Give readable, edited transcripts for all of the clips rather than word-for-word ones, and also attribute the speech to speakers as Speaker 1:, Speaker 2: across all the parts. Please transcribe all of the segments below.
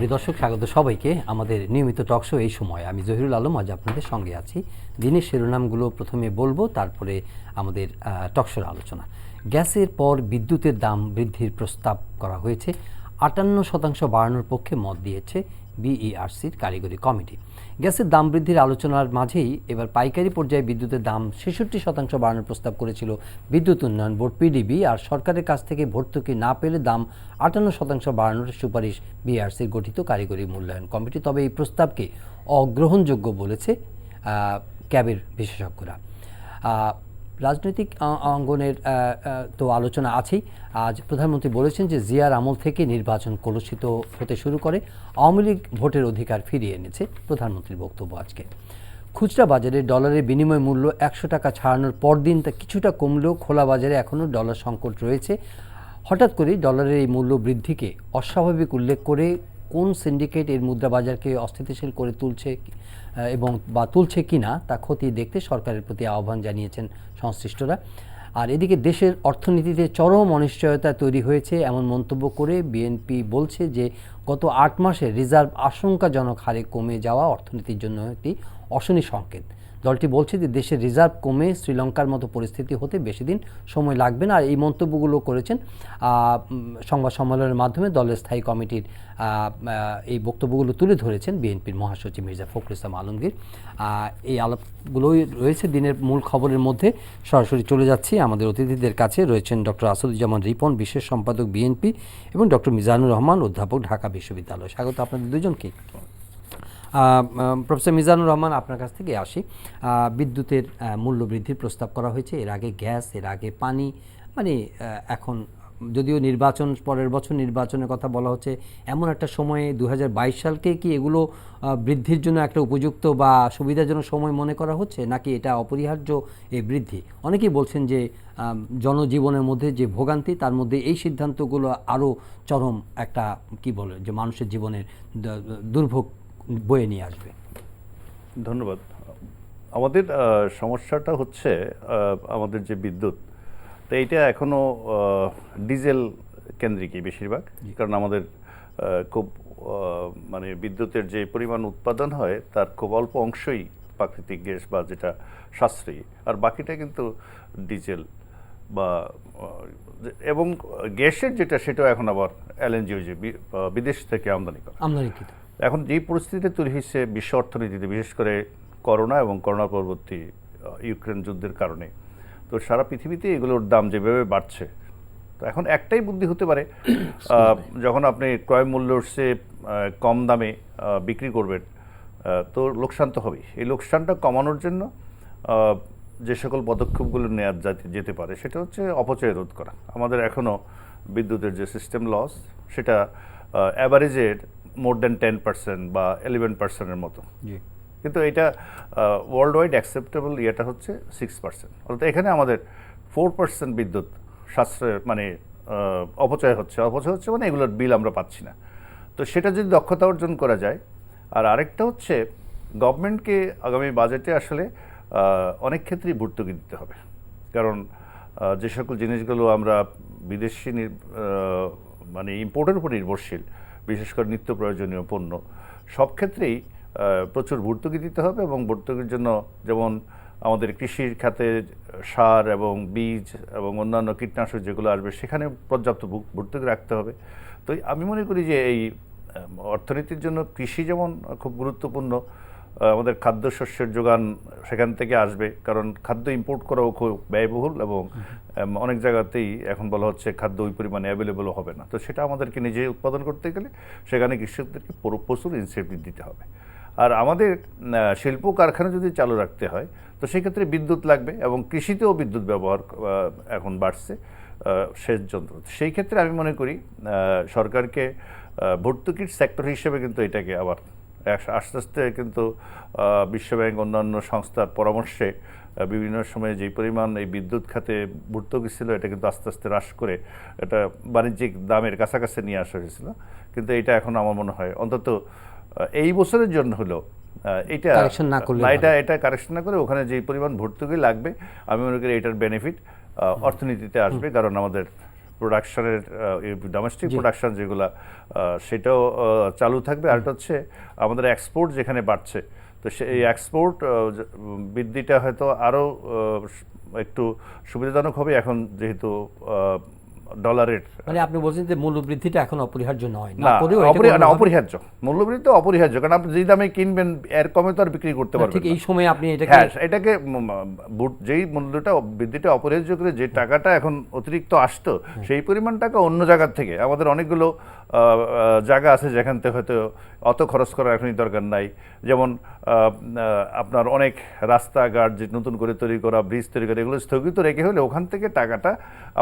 Speaker 1: প্রিয় দর্শক, স্বাগত সবাইকে আমাদের নিয়মিত টকশো এই সময়। আমি জহিরুল আলম আজ আপনাদের সঙ্গে আছি। দিনের শিরোনামগুলো প্রথমে বলবো, তারপরে আমাদের টকশোর আলোচনা। গ্যাসের পর বিদ্যুতের দাম বৃদ্ধির প্রস্তাব করা হয়েছে। ৫৮% বাড়ানোর পক্ষে মত দিয়েছে বিইআরসির কারিগরি কমিটি। গ্যাসের দাম বৃদ্ধির আলোচনার মাঝেই এবার পাইকারি পর্যায়ে বিদ্যুতের দাম ৬৬% বাড়ানোর প্রস্তাব করেছিল বিদ্যুৎ উন্নয়ন বোর্ড পিডিবি। আর সরকারের কাছ থেকে ভর্তুকি না পেলে দাম ৫৮% বাড়ানোর সুপারিশ বিইআরসির গঠিত কারিগরি মূল্যায়ন কমিটি। তবে এই প্রস্তাবকে অগ্রহণযোগ্য বলেছে ক্যাবের বিশেষজ্ঞরা। রাজনৈতিক অঙ্গনের তো আলোচনা আছেই। আজ প্রধানমন্ত্রী বলেছেন যে জিয়ার আমল থেকে নির্বাচন কলুষিত হতে শুরু করে, আওয়ামী লীগ ভোটের অধিকার ফিরিয়ে এনেছে, প্রধানমন্ত্রীর বক্তব্য আজকে। খুচরা বাজারে ডলারের বিনিময় মূল্য ১০০ টাকা ছাড়ানোর পরদিন তা কিছুটা কমলেও খোলা বাজারে এখনও ডলার সংকট রয়েছে। হঠাৎ করেই ডলারের এই মূল্য বৃদ্ধিকে অস্বাভাবিক উল্লেখ করে কোন সিন্ডিকেট এর মুদ্রা বাজারকে অস্থিতিশীল করে তুলছে এবং বা তুলছে কিনা তা খতিয়ে দেখতে সরকারের প্রতি আহ্বান জানিয়েছেন সংশ্লিষ্টরা। আর এদিকে দেশের অর্থনীতিতে চরম অনিশ্চয়তা তৈরি হয়েছে এমন মন্তব্য করে বিএনপি বলছে যে গত ৮ মাসে রিজার্ভ আশঙ্কাজনক হারে কমে যাওয়া অর্থনীতির জন্য একটি অশনি সংকেত। দলটি বলছে যে দেশের রিজার্ভ কমে শ্রীলঙ্কার মতো পরিস্থিতি হতে বেশি দিন সময় লাগবে না। আর এই মন্তব্যগুলো করেছেন সংবাদ সম্মেলনের মাধ্যমে দলের স্থায়ী কমিটির এই বক্তব্যগুলো তুলে ধরেছেন বিএনপির মহাসচিব মির্জা ফখরুল ইসলাম আলমগীর। এই আলাপগুলোই রয়েছে দিনের মূল খবরের মধ্যে। সরাসরি চলে যাচ্ছি আমাদের অতিথিদের কাছে। রয়েছেন ডক্টর আসাদুজ্জামান রিপন, বিশেষ সম্পাদক বিএনপি, এবং ডক্টর মিজানুর রহমান, অধ্যাপক, ঢাকা বিশ্ববিদ্যালয়। স্বাগত আপনাদের দুজনকে। প্রফেসর মিজানুর রহমান, আপনার কাছ থেকে আসি। বিদ্যুতের মূল্য বৃদ্ধির প্রস্তাব করা হয়েছে, এর আগে গ্যাস, এর আগে পানি, মানে এখন যদিও নির্বাচন, পরের বছর নির্বাচনের কথা বলা হচ্ছে, এমন একটা সময়ে 2022 সালকে কি এগুলো বৃদ্ধির জন্য একটা উপযুক্ত বা সুবিধাজনক সময় মনে করা হচ্ছে, নাকি এটা অপরিহার্য এই বৃদ্ধি? অনেকেই বলছেন যে জনজীবনের মধ্যে যে ভোগান্তি, তার মধ্যে এই সিদ্ধান্তগুলো আরও চরম একটা কি বলে যে মানুষের জীবনের দুর্ভোগ বয়ে নিয়ে আসবে।
Speaker 2: ধন্যবাদ। আমাদের সমস্যাটা হচ্ছে আমাদের যে বিদ্যুৎ, তো এইটা এখনও ডিজেল কেন্দ্রিকই বেশিরভাগ। কারণ আমাদের খুব মানে বিদ্যুতের যে পরিমাণ উৎপাদন হয় তার খুব অল্প অংশই প্রাকৃতিক গ্যাস বা যেটা সাশ্রয়ী, আর বাকিটা কিন্তু ডিজেল বা এবং গ্যাসের যেটা সেটাও এখন আবার এলএনজি বিদেশ থেকে আমদানিকৃত। এখন যেই পরিস্থিতিতে তৈরি হয়েছে বিশ্ব অর্থনীতিতে, বিশেষ করে করোনা এবং করোনা পরবর্তী ইউক্রেন যুদ্ধের কারণে, তো সারা পৃথিবীতে এগুলোর দাম যেভাবে বাড়ছে, তো এখন একটাই বুদ্ধি হতে পারে, যখন আপনি ক্রয় মূল্যের চেয়ে কম দামে বিক্রি করবেন তো লোকসান তো হবেই। এই লোকসানটা কমানোর জন্য যে সকল পদক্ষেপগুলো নেওয়া যেতে পারে সেটা হচ্ছে অপচয় রোধ করা। আমাদের এখনও বিদ্যুতের যে সিস্টেম লস, সেটা অ্যাভারেজের মোর দ্যান 10% বা 11%-এর মতো, কিন্তু এটা ওয়ার্ল্ড ওয়াইড অ্যাকসেপ্টেবল ইয়েটা হচ্ছে 6%। অর্থাৎ এখানে আমাদের 4% বিদ্যুৎ সাশ্রয় মানে অপচয় হচ্ছে মানে এগুলোর বিল আমরা পাচ্ছি না। তো সেটা যদি দক্ষতা অর্জন করা যায়। আর আরেকটা হচ্ছে গভর্নমেন্টকে আগামী বাজেটে আসলে অনেক ক্ষেত্রেই ভর্তুকি দিতে হবে। কারণ যে সকল জিনিসগুলো আমরা বিদেশি মানে ইম্পোর্টের উপর নির্ভরশীল, বিশেষ করে নিত্য প্রয়োজনীয় পণ্য, সব ক্ষেত্রেই প্রচুর ভর্তুকি দিতে হবে। এবং ভর্তুকির জন্য যেমন আমাদের কৃষির খাতে সার এবং বীজ এবং অন্যান্য কীটনাশক যেগুলো আসবে সেখানে পর্যাপ্ত ভর্তুকি রাখতে হবে। তো আমি মনে করি যে এই অর্থনীতির জন্য কৃষি যেমন খুব গুরুত্বপূর্ণ, আমাদের খাদ্যশস্যের যোগান সেখান থেকে আসবে, কারণ খাদ্য ইম্পোর্ট করাও খুব ব্যয়বহুল এবং অনেক জায়গাতেই এখন বলা হচ্ছে খাদ্য ওই পরিমাণে অ্যাভেলেবল হবে না। তো সেটা আমাদেরকে নিজে উৎপাদন করতে গেলে সেখানে কৃষকদেরকে প্রচুর ইনসেন্টিভ দিতে হবে। আর আমাদের শিল্প কারখানা যদি চালু রাখতে হয় তো সেক্ষেত্রে বিদ্যুৎ লাগবে, এবং কৃষিতেও বিদ্যুৎ ব্যবহার এখন বাড়ছে, সেচ যন্ত্র। সেই ক্ষেত্রে আমি মনে করি সরকারকে ভর্তুকির সেক্টর হিসেবে কিন্তু এটাকে আবার আস্তে আস্তে কিন্তু বিশ্বব্যাংক অন্যান্য সংস্থার পরামর্শে বিভিন্ন সময়ে যেই পরিমাণ এই বিদ্যুৎ খাতে ভর্তুকি ছিল এটা কিন্তু আস্তে আস্তে হ্রাস করে এটা বাণিজ্যিক দামের কাছাকাছি নিয়ে আসা হয়েছিল। কিন্তু এটা এখন আমার মনে হয় অন্তত এই বছরের জন্য হলো এটা কারেকশন না করে ওখানে যেই পরিমাণ ভর্তুকি লাগবে আমি মনে করি এটার বেনিফিট অর্থনীতিতে আসবে। কারণ আমাদের প্রোডাকশনের ডোমেস্টিক প্রোডাকশন যেগুলা সেটাও চালু থাকবে। আর হচ্ছে আমাদের এক্সপোর্ট যেখানে বাড়ছে, তো এই এক্সপোর্ট বৃদ্ধিটা হয়তো আরও একটু সুবিধাজনক হবে এখন, যেহেতু ডলারের
Speaker 1: মানে আপনি বলছেন যে মূল্যবৃদ্ধিটা এখন অপরিহার্য নয়,
Speaker 2: না, অপরিহার্য। মূল্যবৃদ্ধি তো অপরিহার্য, কারণ আপনি যে দামে কিনবেন এর কমে তো আর বিক্রি করতে পারবেন
Speaker 1: ঠিক
Speaker 2: না।
Speaker 1: এই সময় আপনি
Speaker 2: এটাকে যেই মূল্যটা বৃদ্ধিটা অপরিহার্য করে যে টাকাটা এখন অতিরিক্ত আসতো, সেই পরিমাণ টাকা অন্য জায়গার থেকে, আমাদের অনেকগুলো জায়গা আছে যেখান থেকে হয়তো অত খরচ করার এখনই দরকার নাই। যেমন আপনার অনেক রাস্তাঘাট যে নতুন করে তৈরি করা, ব্রিজ তৈরি করা, এগুলো স্থগিত রেখে হলে ওখান থেকে টাকাটা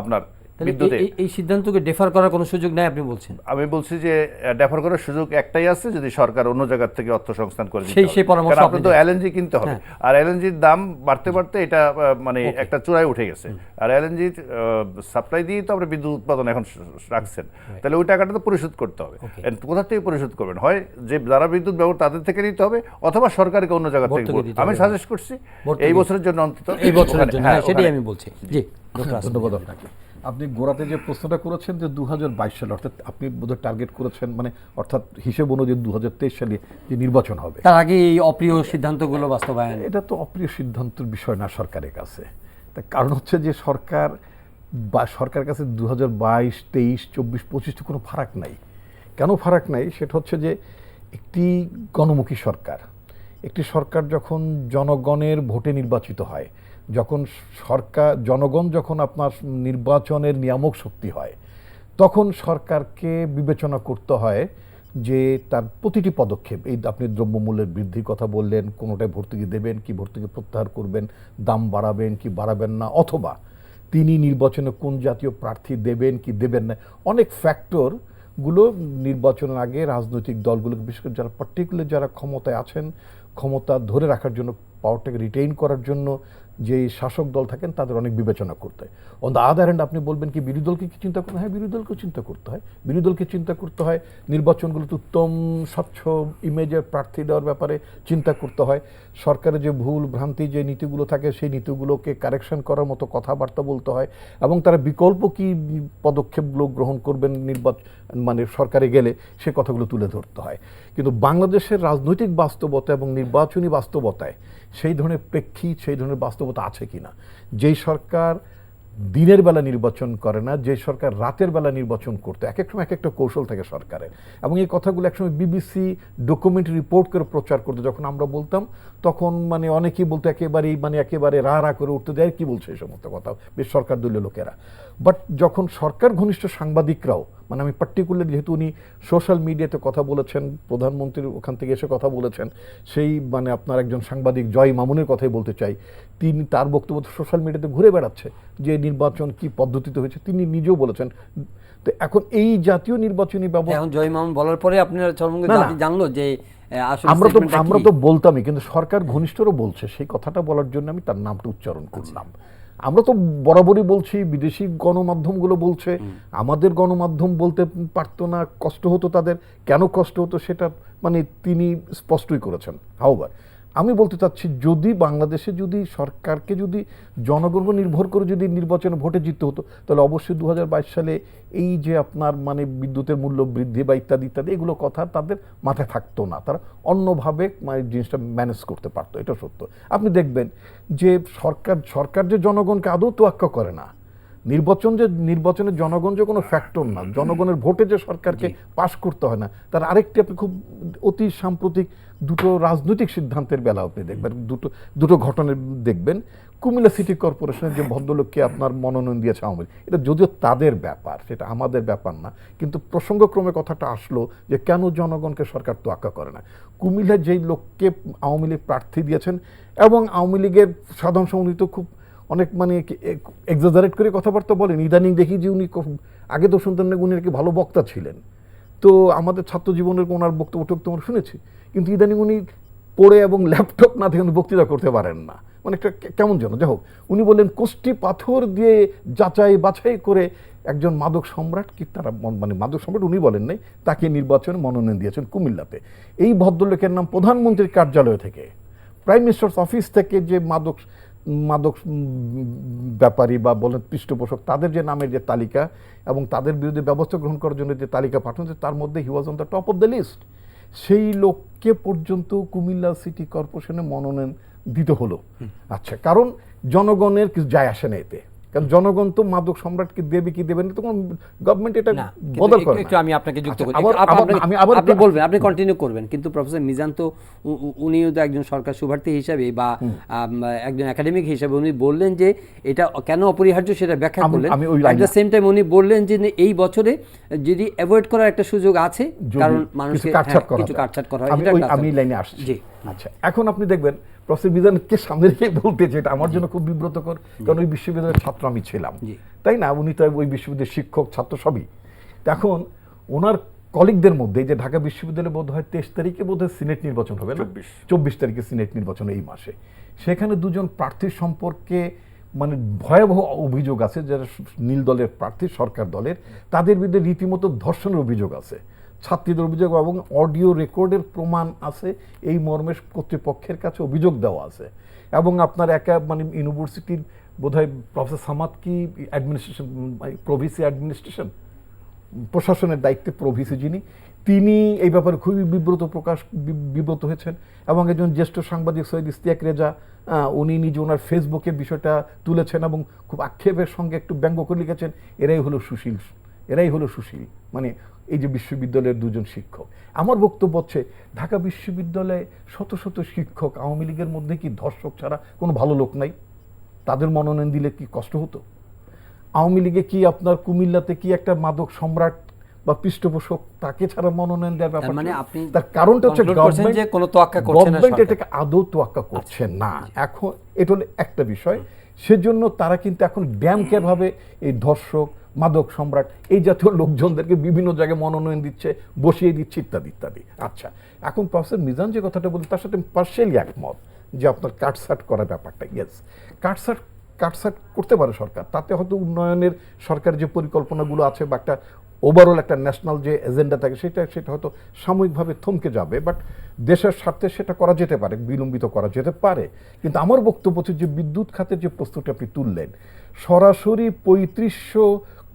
Speaker 2: আপনার বিদ্যুতে।
Speaker 1: এই সিদ্ধান্তকে ডেফার করার কোনো সুযোগ নাই আপনি বলছেন?
Speaker 2: আমি বলছি যে ডেফার করার সুযোগ একটাই আছে, যদি সরকার অন্য জায়গা থেকে অর্থ সংস্থান করে দিতে
Speaker 1: সেই পরামর্শ
Speaker 2: আপনি তো এলএনজি কিনতে হবে, আর এলএনজির দাম বাড়তে বাড়তে এটা মানে একটা চূড়ায় উঠে গেছে। আর এলএনজির সাপ্লাই দিয়ে তো আপনি বিদ্যুৎ উৎপাদন এখন রাখছেন, তাহলে ওই টাকাটা তো পরিশোধ করতে হবে। কোথা থেকে পরিশোধ করবেন? হয় যে যারা বিদ্যুৎ ব্যবহার তাদের থেকে নিতে হবে, অথবা সরকারকে অন্য জায়গা থেকে। আমি সাজেস্ট করছি এই বছরের জন্য অন্তত,
Speaker 1: এই বছরের জন্য, সেটাই আমি বলছি। জি,
Speaker 3: ধন্যবাদ আপনাকে। আপনি গোড়াতে যে প্রশ্নটা করেছেন যে 2022 সালে, অর্থাৎ আপনি বোধহয় টার্গেট করেছেন, মানে অর্থাৎ হিসেব অনুযায়ী 2023 সালে যে নির্বাচন হবে,
Speaker 1: তার আগে এই অপ্রিয় সিদ্ধান্তগুলো বাস্তবায়ন।
Speaker 3: এটা তো অপ্রিয় সিদ্ধান্তের বিষয় না সরকারের কাছে। তার কারণ হচ্ছে যে সরকারের কাছে 2022, 23, 24, 25 কোনো ফারাক নাই। কেন ফারাক নাই? সেটা হচ্ছে যে একটি গণমুখী সরকার, একটি সরকার যখন জনগণের ভোটে নির্বাচিত হয়, যখন জনগণ যখন আপনার নির্বাচনের নিয়ামক শক্তি হয়, তখন সরকারকে বিবেচনা করতে হয় যে তার প্রতিটি পদক্ষেপ, এই আপনি দ্রব্যমূল্যের বৃদ্ধির কথা বললেন, কোনোটায় ভর্তুকি দেবেন কি ভর্তুকি প্রত্যাহার করবেন, দাম বাড়াবেন কি বাড়াবেন না, অথবা তিনি নির্বাচনে কোন জাতীয় প্রার্থী দেবেন কি দেবেন না, অনেক ফ্যাক্টরগুলো নির্বাচনের আগে রাজনৈতিক দলগুলোকে, বিশেষ করে যারা পার্টিকুলার যারা ক্ষমতায় আছেন, ক্ষমতা ধরে রাখার জন্য, পাওয়ারটাকে রিটেইন করার জন্য যে শাসক দল থাকেন, তাদের অনেক বিবেচনা করতে হয়। অন দ্য আদার হ্যান্ড আপনি বলবেন কি বিরোধী দলকে কি চিন্তা করতে হয়? বিরোধী দলকেও চিন্তা করতে হয়। বিরোধী দলকে চিন্তা করতে হয় নির্বাচনগুলোতে উত্তম স্বচ্ছ ইমেজের প্রার্থী দেওয়ার ব্যাপারে চিন্তা করতে হয়। সরকারের যে ভুল ভ্রান্তি যে নীতিগুলো থাকে, সেই নীতিগুলোকে কারেকশন করার মতো কথাবার্তা বলতে হয়, এবং তারা বিকল্প কি পদক্ষেপগুলো গ্রহণ করবেন মানে সরকারে গেলে সে কথাগুলো তুলে ধরতে হয়। কিন্তু বাংলাদেশের রাজনৈতিক বাস্তবতা এবং নির্বাচনী বাস্তবতায় সেই ধরনের প্রেক্ষিত, সেই ধরনের বাস্তবতা আছে কিনা? যেই সরকার দিনের বেলা নির্বাচন করে না, যে সরকার রাতের বেলা নির্বাচন করতে, এক এক সময় এক একটা কৌশল থাকে সরকারের, এবং এই কথাগুলো একসময় বিবিসি ডকুমেন্টারি রিপোর্ট করে প্রচার করতে যখন আমরা বলতাম, তখন মানে অনেকেই বলতো একেবারে রা করে উঠতে দেয়, কি বলছে এই সমস্ত কথা, বেশ সরকার দলীয় লোকেরা। বাট যখন সরকার ঘনিষ্ঠ সাংবাদিকরাও, মানে আমি পার্টিকুলার যেহেতু উনি সোশ্যাল মিডিয়াতে কথা বলেছেন, প্রধানমন্ত্রীর ওখান থেকে এসে কথা বলেছেন, সেই মানে আপনার একজন সাংবাদিক জয় মামুনের কথাই বলতে চাই, তিনি তার বক্তব্য সোশ্যাল মিডিয়াতে ঘুরে বেড়াচ্ছে যে নির্বাচন কি পদ্ধতিতে হয়েছে, তিনি নিজেও বলেছেন। তো এখন এই জাতীয় নির্বাচনী ব্যবস্থা,
Speaker 1: এখন জয় মামুন বলার পরে আপনার জানলো যে
Speaker 3: আমরা তো বলতামই, কিন্তু সরকার ঘনিষ্ঠরও বলছে, সেই কথাটা বলার জন্য আমি তার নামটা উচ্চারণ করলাম। আমরা তো বরাবরই বলছি, বিদেশি গণমাধ্যমগুলো বলছে, আমাদের গণমাধ্যম বলতে পারতো না, কষ্ট হতো তাদের। কেন কষ্ট হতো সেটা মানে তিনি স্পষ্টই করেছেন। হাওবার আমি বলতে চাচ্ছি, যদি বাংলাদেশে যদি সরকারকে যদি জনগণ নির্ভর করে যদি নির্বাচনে ভোটে জিততে হতো, তাহলে অবশ্যই 2022 সালে এই যে আপনার মানে বিদ্যুতের মূল্য বৃদ্ধি বা ইত্যাদি ইত্যাদি এগুলো কথা তাদের মাথায় থাকতো না, তারা অন্যভাবে মানে জিনিসটা ম্যানেজ করতে পারতো, এটা সত্য। আপনি দেখবেন যে সরকার যে জনগণকে আদৌ তোয়াক্কা করে না, নির্বাচনে জনগণ যে কোনো ফ্যাক্টর না, জনগণের ভোটে যে সরকারকে পাশ করতে হয় না, তার আরেকটি আপনি খুব অতি সাম্প্রতিক দুটো রাজনৈতিক সিদ্ধান্তের বেলা আপনি দেখবেন, দুটো ঘটনার দেখবেন। কুমিল্লা সিটি কর্পোরেশনের যে ভদ্রলোককে আপনার মনোনয়ন দিয়েছে আওয়ামী লীগ, এটা যদিও তাদের ব্যাপার, সেটা আমাদের ব্যাপার না, কিন্তু প্রসঙ্গক্রমে কথাটা আসলো যে কেন জনগণকে সরকার তোয়াক্কা করে না। কুমিল্লার যেই লোককে আওয়ামী লীগ প্রার্থী দিয়েছেন, এবং আওয়ামী লীগের সাধারণ সম্পাদক তো খুব অনেক মানে এক্সাজারেট করে কথাবার্তা বলেন, ইদানিং দেখি যে উনি আগে তো শুনতেন না উনি নাকি ভালো বক্তা ছিলেন, তো আমাদের ছাত্র জীবনের ওনার বক্তব্য তোমার শুনেছি, কিন্তু ইদানিং উনি পড়ে এবং ল্যাপটপ না থেকে বক্তৃতা করতে পারেন না, মানে একটা কেমন যেন। যাই হোক, উনি বললেন কোষ্টি পাথর দিয়ে যাচাই বাছাই করে একজন মাদক সম্রাট, কি তারা মানে মাদক সম্রাট উনি বলেন নাই, তাকে নির্বাচনে মনোনয়ন দিয়েছেন কুমিল্লাতে। এই ভদ্রলোকের নাম প্রধানমন্ত্রীর কার্যালয় থেকে, প্রাইম মিনিস্টার্স অফিস থেকে যে মাদক মাদক ব্যাপারী বা বলেন পৃষ্ঠপোষক তাদের যে নামের যে তালিকা এবং তাদের বিরুদ্ধে ব্যবস্থা গ্রহণ করার জন্য যে তালিকা পাঠানো তার মধ্যে he was on the top of the list. সেই লোককে পর্যন্ত কুমিল্লা সিটি কর্পোরেশনে মনোনয়ন দিতে হলো। আচ্ছা, কারণ জনগণের কিছু যায় আসে না এতে, কারণ জনগণ তো মাদক সম্রাটকে দেবে কি দেবে না তখন গভর্নমেন্ট এটা
Speaker 1: না, কিন্তু
Speaker 3: বদল করে
Speaker 1: একটু আমি আপনাকে যুক্ত করি।
Speaker 3: আবার-
Speaker 1: একটু
Speaker 3: আবার- আমি আবার
Speaker 1: আপনি বলবেন, আপনি কন্টিনিউ করবেন, কিন্তু প্রফেসর মিজান তো উনিও তো একজন সরকার শুভার্থী হিসাবে বা একজন একাডেমিক হিসাবে উনি বললেন যে এটা কেন অপরিহার্য সেটা ব্যাখ্যা করলেন।
Speaker 3: আমি ওই
Speaker 1: এট দ্য সেম টাইম উনি বললেন যে এই বছরে যদি অ্যাভয়েড করার একটা সুযোগ আছে,
Speaker 3: যদি
Speaker 1: কারণ
Speaker 3: কিছু
Speaker 1: মানুষকে
Speaker 3: কাটছাঁট করা
Speaker 1: কিছু
Speaker 3: যায়।
Speaker 1: কাটছাট করা হয়।
Speaker 3: আমি লাইনে আসছি।
Speaker 1: জি।
Speaker 3: আচ্ছা, এখন আপনি দেখবেন প্রফেসর মিজানকে সামনে রেখে বলতেছে, এটা আমার জন্য খুব বিব্রতকর, কারণ ওই বিশ্ববিদ্যালয়ের ছাত্র আমি ছিলাম,
Speaker 1: জি।
Speaker 3: তাই না? উনি তো ওই বিশ্ববিদ্যালয়ের শিক্ষক ছাত্র সবই। তো এখন ওনার কলিগদের মধ্যে যে ঢাকা বিশ্ববিদ্যালয়ে বোধ হয় 23 তারিখে বোধ হয় সিনেট নির্বাচন হবে না, 24 তারিখে সিনেট নির্বাচন এই মাসে। সেখানে দুজন প্রার্থীর সম্পর্কে মানে ভয়াবহ অভিযোগ আছে, যারা নীল দলের প্রার্থী, সরকার দলের, তাদের বিরুদ্ধে রীতিমতো ধর্ষণের অভিযোগ আছে, ছাত্রীদের অভিযোগ এবং অডিও রেকর্ডের প্রমাণ আছে, এই মর্মে কর্তৃপক্ষের কাছে অভিযোগ দেওয়া আছে। এবং আপনার মানে ইউনিভার্সিটির বোধহয় প্রফেসর সামাদ কি অ্যাডমিনিস্ট্রেশন, প্রভিসি অ্যাডমিনিস্ট্রেশন, প্রশাসনের দায়িত্বে প্রভিসি যিনি, তিনি এই ব্যাপারে খুবই বিব্রত হয়েছেন। এবং একজন জ্যেষ্ঠ সাংবাদিক সৈয়দ ইশতিয়াক রেজা, উনি নিজে ওনার ফেসবুকে বিষয়টা তুলেছেন এবং খুব আক্ষেপের সঙ্গে একটু ব্যঙ্গ করে লিখেছেন, এরাই হলো সুশীল, মানে এই যে বিশ্ববিদ্যালয়ের দুজন শিক্ষক। আমার বক্তব্য হচ্ছে, ঢাকা বিশ্ববিদ্যালয়ে শত শত শিক্ষক, আওয়ামী লীগের মধ্যে কি ধর্ষক ছাড়া কোনো ভালো লোক নাই? তাদের মনোনয়ন দিলে কি কষ্ট হতো? আওয়ামী লীগে কি আপনার কুমিল্লাতে কি একটা মাদক সম্রাট বা পৃষ্ঠপোষক তাকে ছাড়া মনোনয়ন দেওয়ার ব্যাপার?
Speaker 1: মানে আপনি
Speaker 3: তার কারণটা হচ্ছে
Speaker 1: conclude করছেন যে কোনো তোয়াক্কা করছে না
Speaker 3: গভর্নমেন্ট
Speaker 1: সরকার।
Speaker 3: এটাকে আদৌ তোয়াক্কা করছে না। এখন এটা হলো একটা বিষয়। সেজন্য তারা কিন্তু এখন ড্যাম কেয়ার ভাবে এই ধর্ষক, মাদক সম্রাট, এই জাতীয় লোকজনদেরকে বিভিন্ন জায়গায় মনোনয়ন দিচ্ছে, বসিয়ে দিচ্ছে, ইত্যাদি ইত্যাদি। আচ্ছা, এখন প্রফেসর মিজান যে কথাটা বলি তার সাথে পার্সিয়ালি একমত যে আপনার কাটছাট করার ব্যাপারটা, ইয়েস, কাটছাট করতে পারে সরকার, তাতে হয়তো উন্নয়নের সরকারের যে পরিকল্পনাগুলো আছে বা একটা ওভারঅল একটা ন্যাশনাল যে এজেন্ডা থাকে সেটা হয়তো সাময়িকভাবে থমকে যাবে, বাট দেশের স্বার্থে সেটা করা যেতে পারে, বিলম্বিত করা যেতে পারে। কিন্তু আমার বক্তব্য হচ্ছে যে বিদ্যুৎ খাতের যে প্রস্তুতি আপনি তুললেন, সরাসরি 3500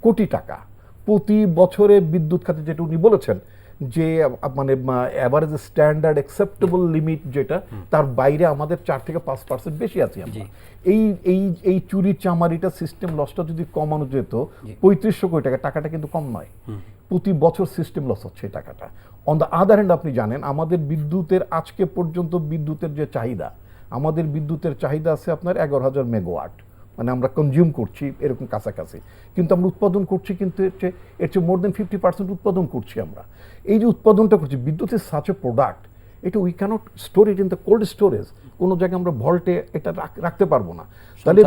Speaker 3: কোটি টাকা প্রতি বছরে বিদ্যুৎ খাতে, যেটা উনি বলেছেন যে মানে অ্যাভারেজ স্ট্যান্ডার্ড অ্যাকসেপ্টেবল লিমিট যেটা, তার বাইরে আমাদের 4 থেকে 5% বেশি আছি আমরা। এই চুরি চামারিটা সিস্টেম লসটা যদি কমানো যেত, 3500 কোটি টাকা, টাকাটা কিন্তু কম নয়, প্রতি বছর সিস্টেম লস হচ্ছে এই টাকাটা। অন দ্য আদার হ্যান্ড আপনি জানেন আমাদের বিদ্যুতের আজকে পর্যন্ত বিদ্যুতের যে চাহিদা, আমাদের বিদ্যুতের চাহিদা আছে আপনার 11,000 মেগাওয়াট, মানে আমরা কনজিউম করছি এরকম কাছাকাছি, কিন্তু আমরা উৎপাদন করছি কিন্তু এর চেয়ে মোর দেন 50% উৎপাদন করছি আমরা। এই যে উৎপাদনটা করছি, বিদ্যুৎ ইজ সাচ এ প্রোডাক্ট, এটা we can't store it in the cold storage, কোনো জায়গায় আমরা ভল্টে এটা রাখতে পারবো না। তাহলে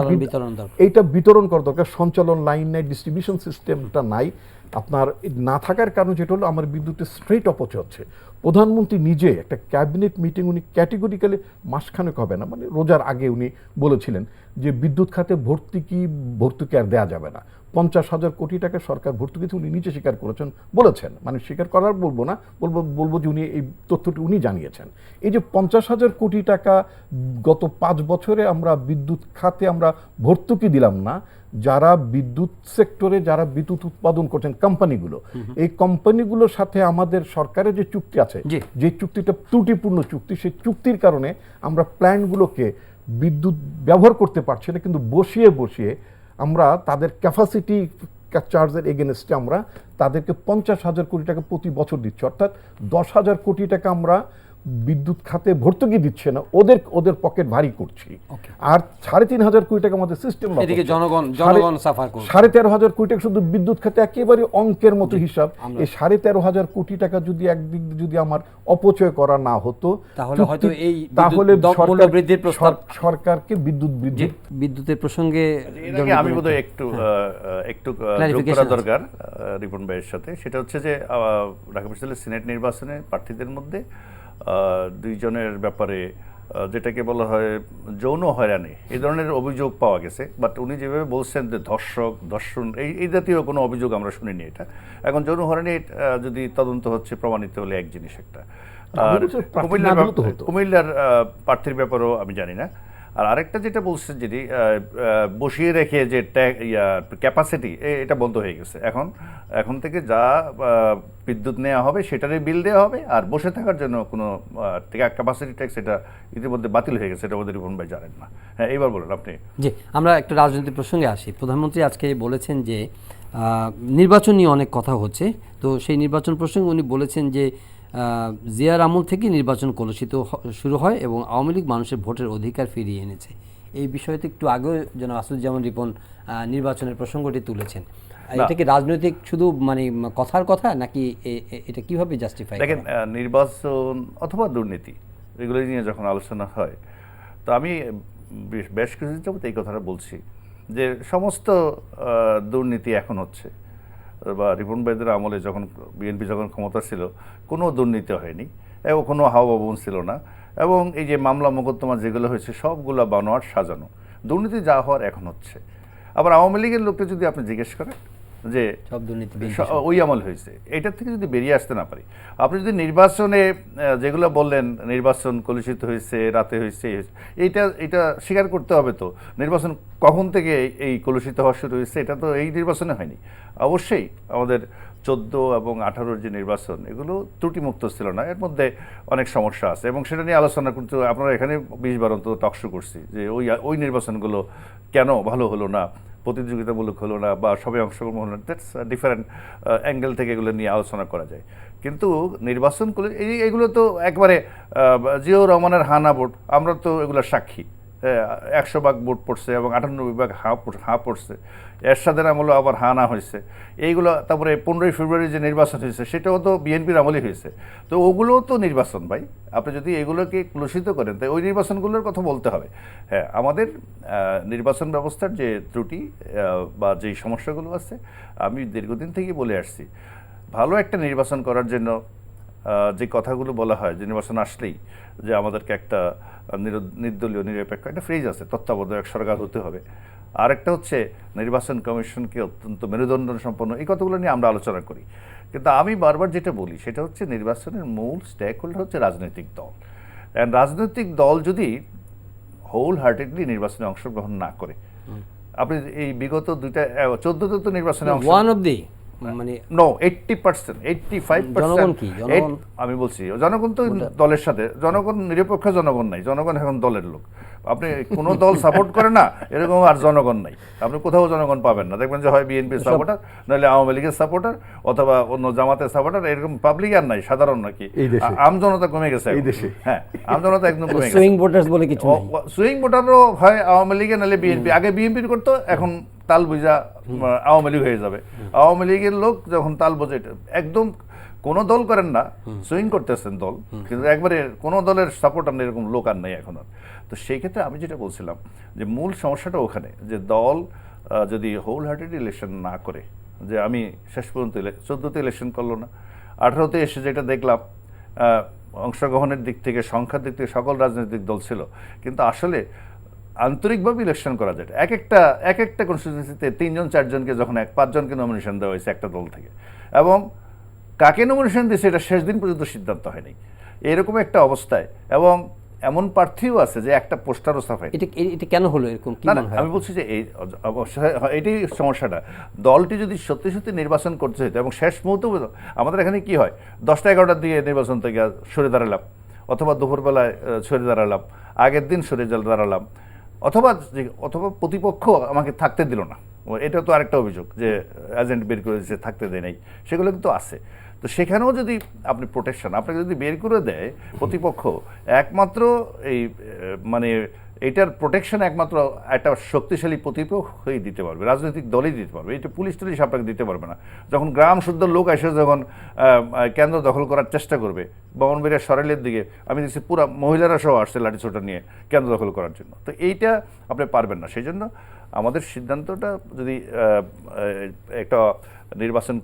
Speaker 3: এইটা বিতরণ করা দরকার, সঞ্চালন লাইন নাই, ডিস্ট্রিবিউশন সিস্টেমটা নাই। আপনার না থাকার কারণ যেটা হলো আমার বিদ্যুতের স্ট্রেট অপচয় হচ্ছে। প্রধানমন্ত্রী নিজে একটা ক্যাবিনেট মিটিং উনি ক্যাটেগরিক্যালি মাসখানেক হবে না, মানে রোজার আগে উনি বলেছিলেন যে বিদ্যুৎ খাতে ভর্তুকি আর দেওয়া যাবে না। 50,000 কোটি টাকা সরকার ভর্তুকিতে উনি নিচে স্বীকার করেছেন, বলেছেন, মানে স্বীকার করার বলবো না, বলবো যে উনি এই তথ্যটি উনি জানিয়েছেন। এই যে 50,000 কোটি টাকা গত 5 বছরে আমরা বিদ্যুৎ খাতে আমরা ভর্তুকি দিলাম না, যারা বিদ্যুৎ সেক্টরে যারা বিদ্যুৎ উৎপাদন করছেন কোম্পানিগুলো, এই কোম্পানিগুলোর সাথে আমাদের সরকারের যে চুক্তি আছে, যে চুক্তিটা ত্রুটিপূর্ণ চুক্তি, সেই চুক্তির কারণে আমরা প্ল্যান্টগুলোকে বিদ্যুৎ ব্যবহার করতে পারছি না, কিন্তু বসিয়ে আমরা তাদের ক্যাপাসিটি চার্জের এগেনস্টে আমরা তাদেরকে 50,000 কোটি টাকা প্রতি বছর দিচ্ছি, অর্থাৎ 10,000 কোটি টাকা আমরা বিদ্যুৎ খাতে ভর্তুকি দিচ্ছে না, ওদের পকেট ভারী করছি। আর 3,500 কোটি টাকা আমাদের সিস্টেম,
Speaker 1: জনগণ সাফার করছে।
Speaker 3: 13,500 কোটি টাকা শুধু বিদ্যুৎ খাতে, একেবারে অঙ্কের মতো হিসাব। এই 13,500 কোটি টাকা যদি একদিক যদি আমার অপচয় করা না হতো,
Speaker 1: তাহলে হয়তো এই
Speaker 3: সরকারকে
Speaker 1: বিদ্যুতের প্রসঙ্গে
Speaker 2: আমি বোধহয় একটু যোগ করা দরকার রিপন ভাইয়ের সাথে। সেটা হচ্ছে যে ঢাকা বিশ্ববিদ্যালয়ের সিনেট নির্বাচনে প্রার্থীদের মধ্যে 2 জনের ব্যাপারে যেটাকে বলা হয় যৌন হয়রানি, এই ধরনের অভিযোগ পাওয়া গেছে। বাট উনি যেভাবে বলছেন যে ধর্ষণ এই জাতীয় কোনো অভিযোগ আমরা শুনিনি। এটা এখন যৌন হয়রানি যদি তদন্ত হচ্ছে, প্রমাণিত হলে এক জিনিস একটা। আর কুমিল্লার প্রার্থীর ব্যাপারেও আমি জানি না। আর আরেকটা যেটা বলছেন যিনি বসিয়ে রেখে যে ক্যাপাসিটি এটা বন্ধ হয়ে গেছে। এখন থেকে যা বিদ্যুৎ নেওয়া হবে সেটারই বিল দেওয়া হবে, আর বসে থাকার জন্য কোনো ক্যাপাসিটি ট্যাক্স এটা ইতিমধ্যে বাতিল হয়ে গেছে, এটা আমাদের রিপন ভাই জানেন না। হ্যাঁ, এইবার বলুন আপনি।
Speaker 1: জি, আমরা একটা রাজনৈতিক প্রসঙ্গে আসি। প্রধানমন্ত্রী আজকে বলেছেন যে নির্বাচন নিয়ে অনেক কথা হচ্ছে, তো সেই নির্বাচন প্রসঙ্গে উনি বলেছেন যে জিয়ার আমল থেকে নির্বাচন কলুষিত শুরু হয় এবং আওয়ামী লীগ মানুষের ভোটের অধিকার ফিরিয়ে এনেছে। এই বিষয়টি একটু আগেও যেন আসুজ্জামান রিপন নির্বাচনের প্রসঙ্গটি তুলেছেন। এটা কি রাজনৈতিক শুধু মানে কথার কথা, নাকি এটা কিভাবে জাস্টিফাই?
Speaker 2: দেখেন, নির্বাচন অথবা দুর্নীতি এগুলো নিয়ে যখন আলোচনা হয়, তো আমি বেশ কিছুদিন যাবত এই কথাটা বলছি যে সমস্ত দুর্নীতি এখন হচ্ছে, বা রিপন ভাইদের আমলে যখন বিএনপি যখন ক্ষমতা ছিল কোনো দুর্নীতি হয়নি এবং কোনো হাওয়া ভবন ছিল না, এবং এই যে মামলা মোকদ্দমা যেগুলো হয়েছে সবগুলো বানোয়াট সাজানো। দুর্নীতি যা হওয়ার এখন হচ্ছে। আবার আওয়ামী লীগের লোককে যদি আপনি জিজ্ঞেস করেন যে সব দুর্নীতি ওই আমল হয়েছে, এটার থেকে যদি বেরিয়ে আসতে না পারি, আপনি যদি নির্বাচনে যেগুলো বললেন নির্বাচন কলুষিত হয়েছে, রাতে হয়েছে, এটা স্বীকার করতে হবে। তো নির্বাচন কখন থেকে এই কলুষিত হওয়া শুরু হয়েছে? এটা তো এই নির্বাচনে হয়নি। অবশ্যই আমাদের 14 এবং 18 যে নির্বাচন এগুলো ত্রুটিমুক্ত ছিল না, এর মধ্যে অনেক সমস্যা আছে এবং সেটা নিয়ে আলোচনা করতে আপনারা এখানে 20 বার অন্তত টকশো করছি যে ওই নির্বাচনগুলো কেন ভালো হলো না, প্রতিযোগিতামূলক হলো না, বা সবাই অংশগ্রহণ হলো না। দ্যাটস ডিফারেন্ট অ্যাঙ্গেল থেকে এগুলো নিয়ে আলোচনা করা যায়। কিন্তু নির্বাচনগুলো এইগুলো তো একবারে জিয়াউর রহমানের হানা ভোট, আমরা তো এগুলো সাক্ষী। 100 ভাগ ভোট পড়ছে এবং 98 ভাগ হা পড়ছে। এরশাদের আমলে আবার হানা হয়েছে এইগুলো। তারপরে 15ই ফেব্রুয়ারি যে নির্বাচন হয়েছে সেটাও তো বিএনপির আমলেই হয়েছে। তো ওগুলোও তো নির্বাচন ভাই। আপনি যদি এগুলোকে কলুষিত করেন তাই ওই নির্বাচনগুলোর কথা বলতে হবে। হ্যাঁ, আমাদের নির্বাচন ব্যবস্থার যে ত্রুটি বা যেই সমস্যাগুলো আছে, আমি দীর্ঘদিন থেকেই বলে আসছি, ভালো একটা নির্বাচন করার জন্য যে কথাগুলো বলা হয় যে নির্বাচন আসলেই যে আমাদেরকে একটা নির্দলীয় নিরপেক্ষ একটা ফ্রেজ আছে, তত্ত্বাবধায়ক সরকার হতে হবে। আরেকটা হচ্ছে নির্বাচন কমিশনকে অত্যন্ত মেরুদণ্ড সম্পন্ন, এই কথাগুলো নিয়ে আমরা আলোচনা করি। কিন্তু আমি বারবার যেটা বলি সেটা হচ্ছে নির্বাচনের মূল স্টেক হোল্ডার হচ্ছে রাজনৈতিক দল। অ্যান্ড রাজনৈতিক দল যদি হোল হার্টেডলি নির্বাচনে অংশগ্রহণ না করে, আপনি এই বিগত 14তে তো নির্বাচনে মানে 80%, 85%। আমি বলছি জনগণ তো দলের সাথে, জনগণ নিরপেক্ষ জনগণ নাই, জনগণ এখন দলের লোক। আপনি কোনো দল সাপোর্ট করে না এরকম আর জনগণ নাই, আপনি কোথাও জনগণ পাবেন না। দেখবেন যে হয় বিএনপির সাপোর্টার, নাহলে আওয়ামী লীগের সাপোর্টার, অথবা অন্য জামাতের সাপোর্টার, এরকম পাবলিক আর নাই, সাধারণ নাকি আমজনতা কমে গেছে এই দেশে। হ্যাঁ, আমজনতা একদম কমে গেছে।
Speaker 1: সুইং ভোটারস বলে কিছু নাই।
Speaker 2: সুইং ভোটারও হয় আওয়ামী লীগের, নাহলে বিএনপি। আগে বিএনপির করতো, এখন তাল বুঝা আওয়ামী লীগ হয়ে যাবে। আওয়ামী লীগের লোক যখন তাল বোঝে, একদম কোনো দল করেন না, সুইং করতেছেন দল, কিন্তু একবারে কোনো দলের সাপোর্টার এরকম লোক আর নেই এখন আর। তো সেই ক্ষেত্রে আমি যেটা বলছিলাম যে মূল সমস্যাটা ওখানে, যে দল যদি হোল হার্টেড ইলেকশন না করে, যে আমি শেষ পর্যন্ত 14তে ইলেকশন করলো না, 18তে এসে যেটা দেখলাম অংশগ্রহণের দিক থেকে, সংখ্যার দিক থেকে সকল রাজনৈতিক দল ছিল, কিন্তু আসলে আন্তরিকভাবে ইলেকশন করা যায়। এক একটা কনস্টিটিউয়েন্সিতে 3জন 4জনকে যখন 5জনকে নমিনেশন দেওয়া হয়েছে একটা দল থেকে, এবং কাকে নমিনেশন দিয়েছে এটা শেষ দিন পর্যন্ত সিদ্ধান্ত হয়নি, এরকম একটা অবস্থায়। এবং এমন প্রার্থীও আছে যে একটা পোস্টারও ছাপায়।
Speaker 1: এটা কেন হলো এরকম?
Speaker 2: আমি বলছি যে এটাই সমস্যাটা। দলটি যদি সত্যি সত্যি নির্বাচন করতে হইতো, এবং শেষ মুহূর্তে আমাদের এখানে কি হয়, 10টা 11টার দিকে নির্বাচন থেকে সরে দাঁড়ালাম, অথবা দুপুরবেলায় সরে দাঁড়ালাম, আগের দিন সরে দাঁড়ালাম, অথবা প্রতিপক্ষ আমাকে থাকতে দিল না। এটা তো আরেকটা অভিযোগ যে এজেন্ট বের করে দিয়েছে, থাকতে দেয় নাই, সেগুলো কিন্তু আছে। তো সেখানেও যদি আপনি প্রোটেকশন আপনাকে যদি বের করে দেয় প্রতিপক্ষ, একমাত্র এই মানে এটার প্রোটেকশন একমাত্র একটা শক্তিশালী প্রতিপক্ষই দিতে পারবে, রাজনৈতিক দলই দিতে পারবে। এটা পুলিশ টুলিশ আপনাকে দিতে পারবে না। যখন গ্রাম শুদ্ধ লোক এসে যখন কেন্দ্র দখল করার চেষ্টা করবে, ব্রাহ্মণবাড়িয়ার সরাইলের দিকে আমি দেখছি পুরা মহিলারা সহ আসছে লাঠিছোটা নিয়ে কেন্দ্র দখল করার জন্য। তো এইটা আপনি পারবেন না। সেই জন্য আমাদের সিদ্ধান্তটা যদি একটা নির্বাচন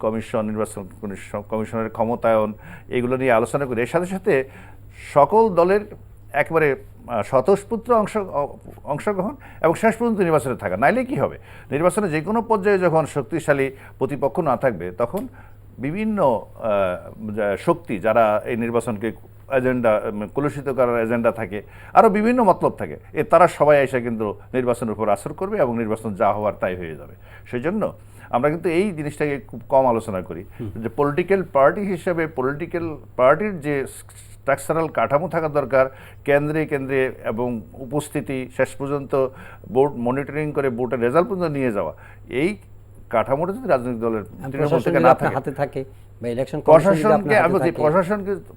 Speaker 2: কমিশনের ক্ষমতায়ন এগুলো নিয়ে আলোচনা করি, এর সাথে সাথে সকল দলের একেবারে স্বতঃস্ফূর্ত অংশগ্রহণ এবং শেষ পর্যন্ত নির্বাচনে থাকা। নাইলে কি হবে, নির্বাচনে যে কোনো পর্যায়ে যখন শক্তিশালী প্রতিপক্ষ না থাকবে, তখন বিভিন্ন শক্তি যারা এই নির্বাচনকে এজেন্ডা, কলুষিত করার এজেন্ডা থাকে, আরও বিভিন্ন মতলব থাকে, তারা সবাই এসে কিন্তু নির্বাচনের উপর আসর করবে এবং নির্বাচন যা হওয়ার তাই হয়ে যাবে। সেই জন্য আমরা কিন্তু এই জিনিসটাকে খুব কম আলোচনা করি যে পলিটিক্যাল পার্টি হিসেবে পলিটিক্যাল পার্টির যে স্ট্রাকচারাল কাঠামো থাকা দরকার, কেন্দ্রে কেন্দ্রে এবং উপস্থিতি, শেষ পর্যন্ত বোর্ড মনিটরিং করে বোর্ডের রেজাল্ট পর্যন্ত নিয়ে যাওয়া, এই কাঠামোটা যদি রাজনৈতিক দলের তৃণমূল থেকে না থাকে,
Speaker 1: হাতে থাকে বা ইলেকশন
Speaker 2: প্রশাসনকে আমি বলছি,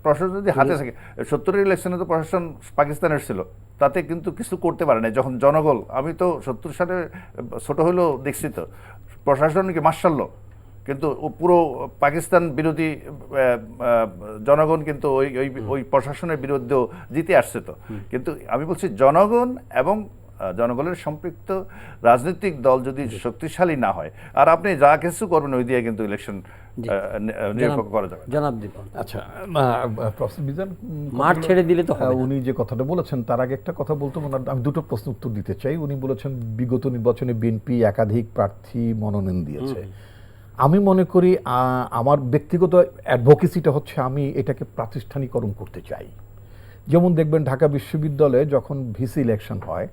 Speaker 2: প্রশাসন যদি হাতে থাকে, 70-এর ইলেকশনে তো প্রশাসন পাকিস্তানের ছিল, তাতে কিন্তু কিছু করতে পারে না। যখন জনগণ, আমি তো 70 সালে ছোট হলেও দেখছি তো, প্রশাসনকে মার্শাল্য, কিন্তু পুরো পাকিস্তান বিরোধী জনগণ কিন্তু ওই ওই ওই প্রশাসনের বিরুদ্ধেও জিতে আসছে তো। কিন্তু আমি বলছি জনগণ এবং জনগণের সম্পৃক্ত রাজনৈতিক দল যদি শক্তিশালী না হয়, আর আপনি যা কিছু করবেন ওই দিয়ে কিন্তু ইলেকশন নিরপেক্ষ করা যাবে।
Speaker 1: জনাব দীপন,
Speaker 3: আচ্ছা, প্রফেসর বিজন
Speaker 1: মাঠ ছেড়ে দিলে তো হবে না।
Speaker 3: উনি যে কথাটা বলেছেন তার আগে একটা কথা বলতে আমি দুটো প্রশ্ন উত্তর দিতে চাই। উনি বলেছেন বিগত নির্বাচনে বিএনপি একাধিক প্রার্থী মনোনয়ন দিয়েছে। আমি মনে করি আমার ব্যক্তিগত অ্যাডভোকেসিটা হচ্ছে আমি এটাকে প্রাতিষ্ঠানিকরণ করতে চাই। যেমন দেখবেন ঢাকা বিশ্ববিদ্যালয়ে যখন ভিসি ইলেকশন হয়,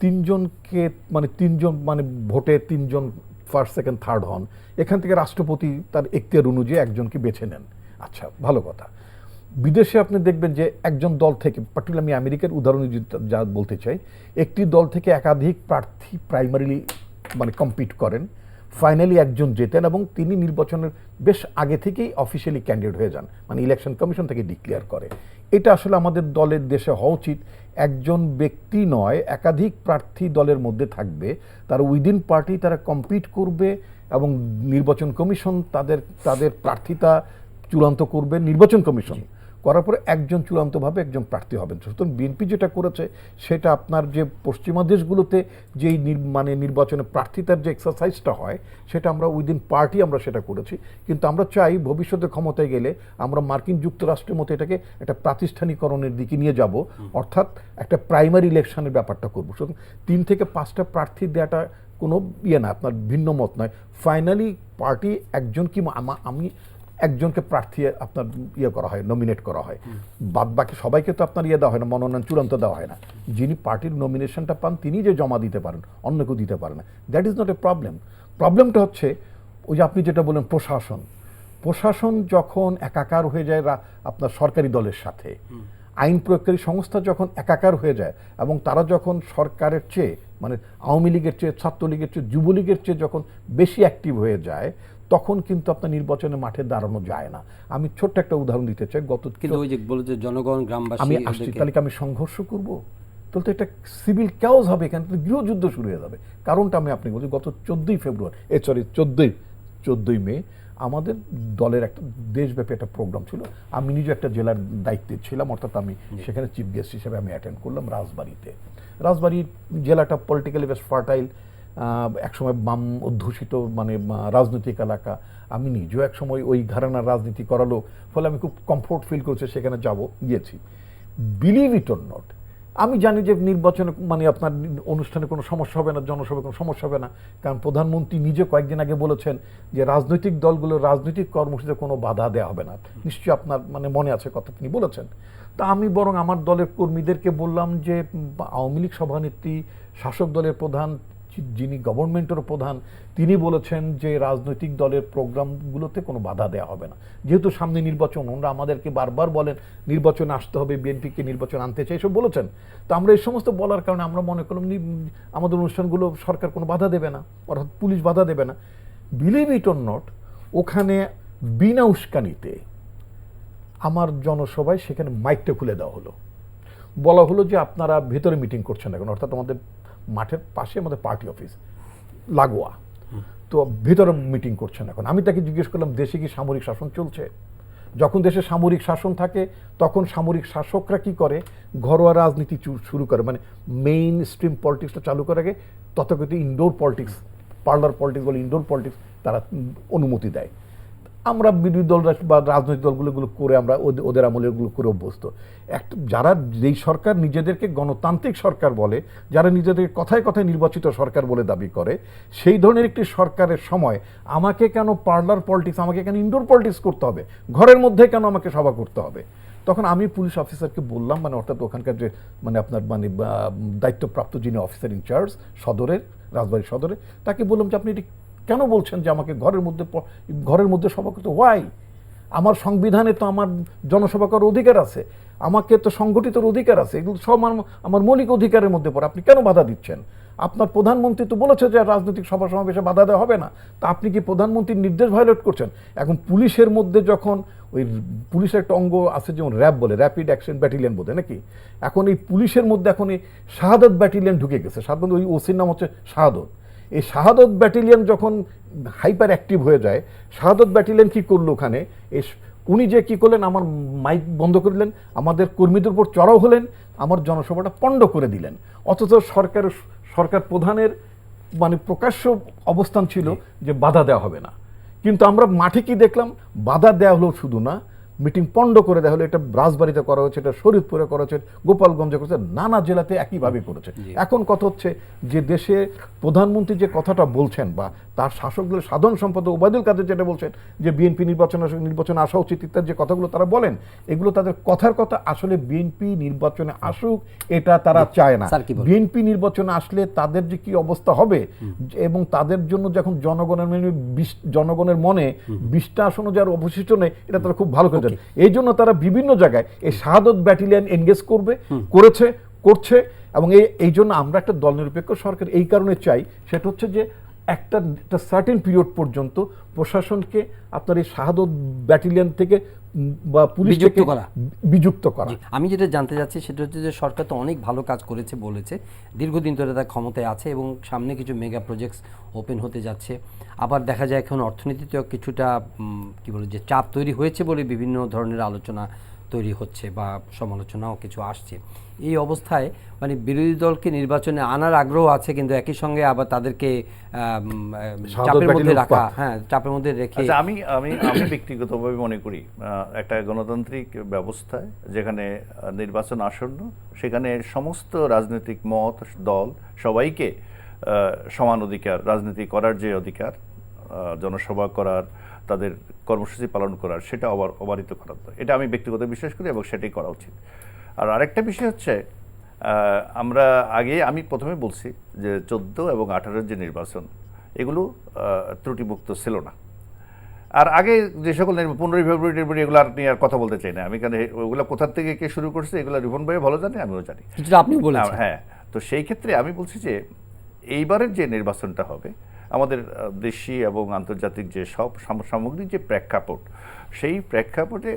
Speaker 3: তিনজন মানে ভোটে তিনজন ফার্স্ট সেকেন্ড থার্ড হন, এখান থেকে রাষ্ট্রপতি তার এখতিয়ার অনুযায়ী একজনকে বেছে নেন। আচ্ছা, ভালো কথা। বিদেশে আপনি দেখবেন যে একজন দল থেকে, পার্টিকুলার আমি আমেরিকার উদাহরণ যা বলতে চাই, একটি দল থেকে একাধিক প্রার্থী প্রাইমারিলি কম্পিট করেন, ফাইনালি একজন জেতেন এবং তিনি নির্বাচনের বেশ আগে থেকেই অফিসিয়ালি ক্যান্ডিডেট হয়ে যান, ইলেকশন কমিশন থেকে ডিক্লেয়ার করে। এটা আসলে আমাদের দলের দেশে হওয়া উচিত। একজন ব্যক্তি নয়, একাধিক প্রার্থী দলের মধ্যে থাকবে, তারা উইদিন পার্টি তারা কম্পিট করবে এবং নির্বাচন কমিশন তাদের প্রার্থীতা চূড়ান্ত করবে। নির্বাচন কমিশন করার পরে একজন চূড়ান্তভাবে একজন প্রার্থী হবেন। সুতরাং বিএনপি যেটা করেছে সেটা আপনার যে পশ্চিমা দেশগুলোতে যেই নির্বাচনে প্রার্থিতার যে এক্সারসাইজটা হয় সেটা আমরা উইদিন পার্টি আমরা সেটা করেছি। কিন্তু আমরা চাই ভবিষ্যতে ক্ষমতায় গেলে আমরা মার্কিন যুক্তরাষ্ট্রের মতো এটাকে একটা প্রাতিষ্ঠানিকরণের দিকে নিয়ে যাব, অর্থাৎ একটা প্রাইমারি ইলেকশনের ব্যাপারটা করবো। সুতরাং 3 থেকে 5টা প্রার্থী দেওয়াটা কোনো না, আপনার ভিন্ন মত নয়। ফাইনালি পার্টি একজন কি আমি একজনকে প্রার্থী আপনার করা হয়, নমিনেট করা হয়, বাদ বাকি সবাইকে তো আপনার দেওয়া হয় না, মনোনয়ন চূড়ান্ত দেওয়া হয় না। যিনি পার্টির নমিনেশনটা পান তিনি যে জমা দিতে পারেন, অন্য কেউ দিতে পারে না। That is not a problem. প্রবলেমটা হচ্ছে ওই যে আপনি যেটা বলেন প্রশাসন যখন একাকার হয়ে যায় আপনার সরকারি দলের সাথে, আইন প্রয়োগকারী সংস্থা যখন একাকার হয়ে যায় এবং তারা যখন সরকারের চেয়ে আওয়ামী লীগের চেয়ে, ছাত্রলীগের চেয়ে, যুবলীগের চেয়ে যখন বেশি অ্যাক্টিভ হয়ে যায়, তখন কিন্তু আপনার নির্বাচনের মাঠে দাঁড়ানো যায় না। আমি ছোট্ট একটা উদাহরণ দিতে চাই।
Speaker 1: জনগণ গ্রামবাসী
Speaker 3: আমি আসছি, তাহলে কি আমি সংঘর্ষ করব? তাহলে তো এটা সিভিল ক্যাওস হবে, এখানে তো গৃহযুদ্ধ শুরু হয়ে যাবে। কারণটা আমি আপনি বলছি, গত 14ই মে আমাদের দলের একটা দেশব্যাপী একটা প্রোগ্রাম ছিল। আমি নিজে একটা জেলার দায়িত্বে ছিলাম, অর্থাৎ আমি সেখানে চিফ গেস্ট হিসেবে আমি অ্যাটেন্ড করলাম রাজবাড়িতে। রাজবাড়ি জেলাটা পলিটিক্যালি বেশ ফার্টাইল, একসময় বাম অধ্যুষিত রাজনৈতিক এলাকা। আমি নিজেও একসময় ওই ঘরানার রাজনীতি করালো, ফলে আমি খুব কমফোর্ট ফিল করছি, সেখানে গিয়েছি। বিলিভ ইট অর নট, আমি জানি যে নির্বাচনে আপনার অনুষ্ঠানে কোনো সমস্যা হবে না, জনসভায় কোনো সমস্যা হবে না, কারণ প্রধানমন্ত্রী নিজে কয়েকদিন আগে বলেছেন যে রাজনৈতিক দলগুলোর রাজনৈতিক কর্মসূচিতে কোনো বাধা দেওয়া হবে না। নিশ্চয়ই আপনার মনে আছে কথা তিনি বলেছেন। তা আমি বরং আমার দলের কর্মীদেরকে বললাম যে আওয়ামী লীগ সভানেত্রী, শাসক দলের প্রধান, যিনি গভর্নমেন্টের প্রধান, তিনি বলেছেন যে রাজনৈতিক দলের প্রোগ্রামগুলোতে কোনো বাধা দেওয়া হবে না। যেহেতু সামনে নির্বাচন, ওনারা আমাদেরকে বারবার বলেন নির্বাচন আসতে হবে, বিএনপিকে নির্বাচন আনতে চাই, এসব বলেছেন। তো আমরা এই সমস্ত বলার কারণে আমরা মনে করলাম আমাদের অনুষ্ঠানগুলো সরকার কোনো বাধা দেবে না, অর্থাৎ পুলিশ বাধা দেবে না। বিলিভ ইট অর নট, ওখানে বিনা উস্কানিতে আমার জনসভায় সেখানে মাইকটা খুলে দেওয়া হলো। বলা হলো যে আপনারা ভেতরে মিটিং করছেন এখন, অর্থাৎ আমাদের মাঠের পাশে আমাদের পার্টি অফিস লাগোয়া, তো ভেতরে মিটিং করছেন এখন। আমি তাকে জিজ্ঞেস করলাম দেশে কি সামরিক শাসন চলছে? যখন দেশে সামরিক শাসন থাকে তখন সামরিক শাসকরা কি করে, ঘরোয়া রাজনীতি শুরু করে, মেইন স্ট্রিম পলিটিক্সটা চালু করে আগে তথাকথিত ইনডোর পলিটিক্স, পার্লার পলিটিক্স বলে ইনডোর পলিটিক্স তারা অনুমতি দেয়। আমরা বিরোধী দলরা বা রাজনৈতিক দলগুলো করে আমরা ওদের আমলে ওগুলো করে অভ্যস্ত। যারা যেই সরকার নিজেদেরকে গণতান্ত্রিক সরকার বলে, যারা নিজেদের কথায় কথায় নির্বাচিত সরকার বলে দাবি করে, সেই ধরনের একটি সরকারের সময় আমাকে কেন পার্লার পলিটিক্স, আমাকে কেন ইনডোর পলিটিক্স করতে হবে? ঘরের মধ্যে কেন আমাকে সভা করতে হবে? তখন আমি পুলিশ অফিসারকে বললাম, মানে অর্থাৎ ওখানকার যে মানে আপনার মানে দায়িত্বপ্রাপ্ত যিনি অফিসার ইনচার্জ সদরের, রাজবাড়ী সদরে, তাকে বললাম যে আপনি এটি কেন বলছেন যে আমাকে ঘরের মধ্যে সভা করতে? ওয়াই? আমার সংবিধানে তো আমার জনসভা করার অধিকার আছে, আমাকে তো সংগঠিত অধিকার আছে, এগুলো সব আমার মৌলিক অধিকারের মধ্যে পড়ে, আপনি কেন বাধা দিচ্ছেন? আপনার প্রধানমন্ত্রী তো বলেছে যে রাজনৈতিক সভা সমাবেশে বাধা দেওয়া হবে না, তা আপনি কি প্রধানমন্ত্রীর নির্দেশ ভায়োলেট করছেন? এখন পুলিশের মধ্যে যখন ওই পুলিশের একটা অঙ্গ আছে যেমন র্যাব বলে, র্যাপিড অ্যাকশন ব্যাটালিয়ন বলে নাকি, এখন এই পুলিশের মধ্যে এখন এই শাহাদত ব্যাটালিয়ন ঢুকে গেছে। শাহাদত, ওই ওসির নাম হচ্ছে শাহাদত। এই শাহাদত ব্যাটালিয়ন যখন হাইপার অ্যাক্টিভ হয়ে যায়, শাহাদত ব্যাটালিয়ন কি করলো ওখানে, উনি যে কি করলেন, আমার মাইক বন্ধ করলেন, আমাদের কর্মীদের উপর চড়াও হলেন, আমার জনসভাটা পণ্ড করে দিলেন। অথচ সরকার প্রধানের মানে প্রকাশ্য অবস্থান ছিল যে বাধা দেওয়া হবে না, কিন্তু আমরা মাঠে কি দেখলাম, বাধা দেওয়া হলো শুধু না, মিটিং পণ্ড করে দেওয়া হলো। এটা রাজবাড়িতে করা হয়েছে, এটা শরীয়তপুরে করা হয়েছে, গোপালগঞ্জে করেছে, নানা জেলাতে একইভাবে করেছে। এখন কথা হচ্ছে যে দেশে প্রধানমন্ত্রী যে কথাটা বলছেন বা তার শাসক দলের সাধারণ সম্পাদক ওবায়দুল কাদের যেটা বলছেন যে বিএনপি নির্বাচনে আসা উচিত ইত্যাদি যে কথাগুলো তারা বলেন, এগুলো তাদের কথার কথা। আসলে বিএনপি নির্বাচনে আসুক এটা তারা চায় না। বিএনপি নির্বাচনে আসলে তাদের যে কি অবস্থা হবে, এবং তাদের জন্য যখন জনগণের মনে 20টা আসনও যার অবশিষ্ট নেই, এটা তারা খুব ভালো করে জানে। এই জন্য তারা বিভিন্ন জায়গায় এই শাহাদত ব্যাটালিয়ন এনগেজ করছে। এবং এই জন্য আমরা একটা দল নিরপেক্ষ সরকার এই কারণে চাই, সেটা হচ্ছে যে একটা সার্টেন পিরিয়ড পর্যন্ত প্রশাসনকে আপনার এই শাহাদত ব্যাটালিয়ন থেকে বা পুলিশ থেকে বিযুক্ত করা।
Speaker 1: আমি যেটা জানতে চাচ্ছি সেটা হচ্ছে যে সরকার তো অনেক ভালো কাজ করেছে বলেছে, দীর্ঘদিন ধরে তার ক্ষমতায় আছে এবং সামনে কিছু মেগা প্রজেক্টস ওপেন হতে যাচ্ছে। আবার দেখা যায় এখন অর্থনীতিতেও কিছুটা কি বলে যে চাপ তৈরি হয়েছে বলে বিভিন্ন ধরনের আলোচনা তৈরি হচ্ছে বা সমালোচনাও কিছু আসছে। এই অবস্থায় মানে বিরোধী দলকে নির্বাচনে আনার আগ্রহ আছে, কিন্তু একই সঙ্গে আবার তাদেরকে চাপের মধ্যে রাখা, চাপের মধ্যে রেখে।
Speaker 2: আমি ব্যক্তিগতভাবে মনে করি একটা গণতান্ত্রিক ব্যবস্থায় যেখানে নির্বাচন আসন্ন, সেখানে সমস্ত রাজনৈতিক মত দল সবাইকে সমান অধিকার, রাজনীতি করার যে অধিকার, জনসভা করার, তাদের কর্মসূচি পালন করার, সেটা অবারিত করার, এটা আমি ব্যক্তিগত বিশ্বাস করি এবং সেটাই করা উচিত। আর আরেকটা বিষয় হচ্ছে, আমি প্রথমে বলছি যে 14 এবং 18 যে নির্বাচন, এগুলো ত্রুটিমুক্ত ছিল না। আর আগে যে সকল 15 ফেব্রুয়ারি এগুলো নিয়ে আর কথা বলতে চাই না আমি, কারণ ওগুলো কোথা থেকে কে শুরু করছে এগুলো রিপন ভাই ভালো জানে, আমিও জানি।
Speaker 1: আপনি বলেছেন।
Speaker 2: হ্যাঁ, তো সেই ক্ষেত্রে আমি বলছি যে এইবারের যে নির্বাচনটা হবে, আমাদের দেশি এবং আন্তর্জাতিক যে সব সামগ্রিক যে প্রেক্ষাপট, সেই প্রেক্ষাপটে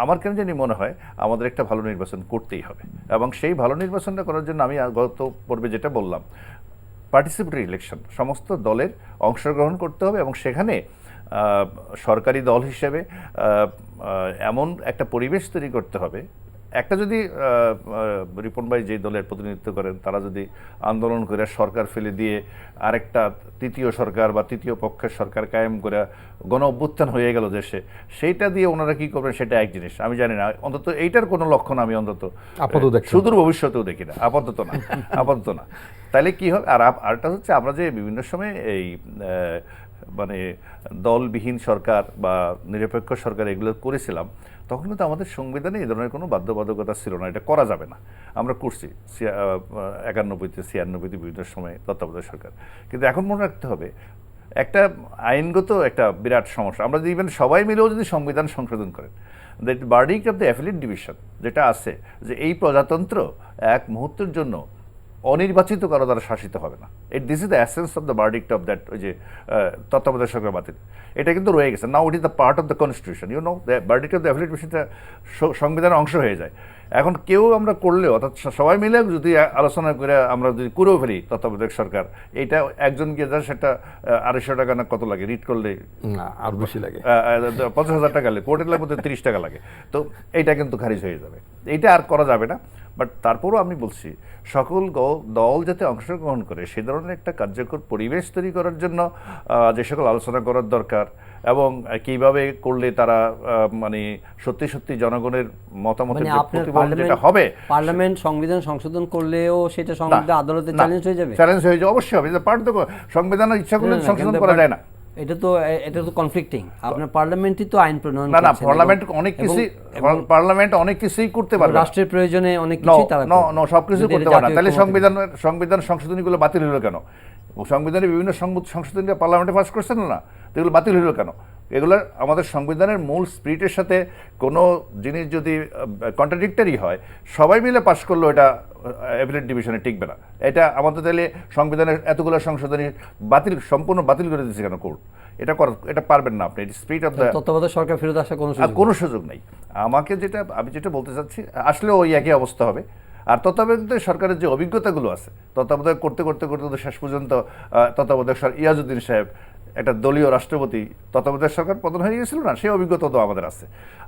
Speaker 2: আমার কেন জানি মনে হয় আমাদের একটা ভালো নির্বাচন করতেই হবে। এবং সেই ভালো নির্বাচনটা করার জন্য আমি গত পর্বে যেটা বললাম, পার্টিসিপেটরি ইলেকশন, সমস্ত দলের অংশগ্রহণ করতে হবে এবং সেখানে সরকারি দল হিসেবে এমন একটা পরিবেশ তৈরি করতে হবে। একটা যদি রিপন ভাই যে দলের প্রতিনিধিত্ব করেন, তারা যদি আন্দোলন করে সরকার ফেলে দিয়ে আরেকটা তৃতীয় সরকার বা তৃতীয় পক্ষের সরকার কায়েম করে গণ অভ্যুত্থান হয়ে গেল দেশে, সেইটা দিয়ে ওনারা কি করবেন সেটা এক জিনিস, আমি জানি না। অন্তত এইটার কোনো লক্ষণ আমি অন্তত সুদূর ভবিষ্যতেও দেখি না, আপাতত না। তাহলে কি হবে? আর আরটা হচ্ছে, আমরা যে বিভিন্ন সময় এই মানে দলবিহীন সরকার বা নিরপেক্ষ সরকার এগুলো করেছিলাম, তখন কিন্তু আমাদের সংবিধানে এই ধরনের কোনো বাধ্যবাধকতা ছিল না, এটা করা যাবে না। আমরা করছি 91-তে, 96-তে বিভিন্ন সময় তত্ত্বাবধায়ক সরকার। কিন্তু এখন মনে রাখতে হবে, একটা আইনগত একটা বিরাট সমস্যা। আমরা যদি ইভেন সবাই মিলেও যদি সংবিধান সংশোধন করেন, that verdict of the appellate division যেটা আছে, যে এই প্রজাতন্ত্র এক মুহূর্তের জন্য অনির্বাচিত কারো দ্বারা শাসিত হবে না। This is the essence of the verdict of that, ওই যে তত্ত্বাবধায়ক সরকার বাতিল, এটা কিন্তু রয়ে গেছে। Now it is the part of the constitution, you know, the verdict of the appellate ডিভিশনটা সংবিধানের অংশ হয়ে যায়। এখন কেউ আমরা করলেও, অর্থাৎ সবাই মিলে যদি আলোচনা করে আমরা যদি করেও ফেলি তত্ত্বাবধায়ক সরকার, এইটা একজন গিয়ে যা সেটা 250 টাকা না কত লাগে রিট করলে,
Speaker 3: আর বেশি লাগে,
Speaker 2: 50,000 টাকা লাগে, কোর্টের লাগবে 30 টাকা লাগে, তো এইটা কিন্তু খারিজ হয়ে যাবে, এইটা আর করা যাবে না। বাট তারপরও আমি বলছি, সকল দল যাতে অংশগ্রহণ করে সে ধরনের একটা কার্যকর পরিবেশ তৈরি করার জন্য যে সকল আলোচনা করার দরকার, এবং কিভাবে করলে তারা মানে সত্যি সত্যি জনগণের মতামতের যেটা হবে,
Speaker 1: পার্লামেন্ট সংবিধান সংশোধন করলেও সেটা সংবিধান আদালতে চ্যালেঞ্জ হয়ে যাবে,
Speaker 2: অবশ্যই হবে। পার্ট তো সংবিধানের ইচ্ছা করলে সংশোধন করা যায় না,
Speaker 1: এটা তো কনফ্লিক্টিং। আপনার পার্লামেন্টই তো আইন প্রণয়ন
Speaker 2: না
Speaker 1: করছেন,
Speaker 2: পার্লামেন্ট অনেক কিছুই পার্লামেন্ট অনেক কিছুই করতে পারবে।
Speaker 1: রাষ্ট্রের প্রয়োজনে অনেক কিছুই তারা
Speaker 2: সবকিছু করতে পারে না। তাহলে সংবিধান সংশোধনীগুলো বাতিল হলো কেন? সংবিধানের বিভিন্ন সংশোধনী পার্লামেন্টে পাস করছেন না, তো এগুলো বাতিল হলো কেন? এগুলো আমাদের সংবিধানের মূল স্পিরিটের সাথে কোনো জিনিস যদি কন্ট্রাডিক্টরি হয়, সবাই মিলে পাস করলেও এটা অ্যাপিলেট ডিভিশনে টিকবে না। এটা আমাদের তাহলে সংবিধানের এতগুলো সংশোধনী সম্পূর্ণ বাতিল করে দিচ্ছে কেন কোর্ট? এটা পারবেন না আপনি। স্পিরিট অফ দ্য
Speaker 1: তত্ত্বাবধায়ক সরকার ফেরত আসার
Speaker 2: কোনো সুযোগ নেই। আমি যেটা বলতে চাচ্ছি, আসলেও ওই একই অবস্থা হবে। আর তত্ত্বাবধায়ক সরকারের যে অভিজ্ঞতাগুলো আছে, তত্ত্বাবধায়ক করতে করতে করতে তো শেষ পর্যন্ত তত্ত্বাবধায়ক ইয়াজউদ্দিন সাহেব একটা দলীয় রাষ্ট্রপতি, তত্ত্বাবধায়ক সরকার পতন হয়ে গেছিল না, সেই অভিজ্ঞতা তো আমাদের আছে।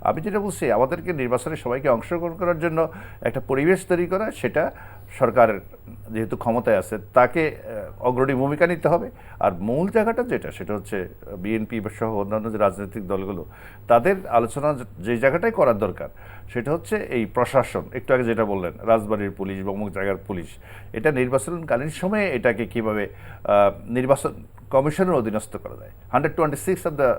Speaker 2: আমি যেটা বলছি, আমাদেরকে নির্বাচনে সবাইকে অংশগ্রহণ করার জন্য একটা পরিবেশ তৈরি করা, সেটা সরকারের যেহেতু ক্ষমতায় আছে তাকে অগ্রণী ভূমিকা নিতে হবে। আর মূল জায়গাটা সেটা হচ্ছে বিএনপি সহ অন্যান্য যে রাজনৈতিক দলগুলো, তাদের আলোচনা যে জায়গাটাই করার দরকার সেটা হচ্ছে এই প্রশাসন। একটু আগে যেটা বললেন, রাজবাড়ির পুলিশ বা অমুক জায়গার পুলিশ, এটা নির্বাচনকালীন সময়ে এটাকে কীভাবে নির্বাচন কমিশনের অধীনস্থ করা যায়। 126 অফ দ্য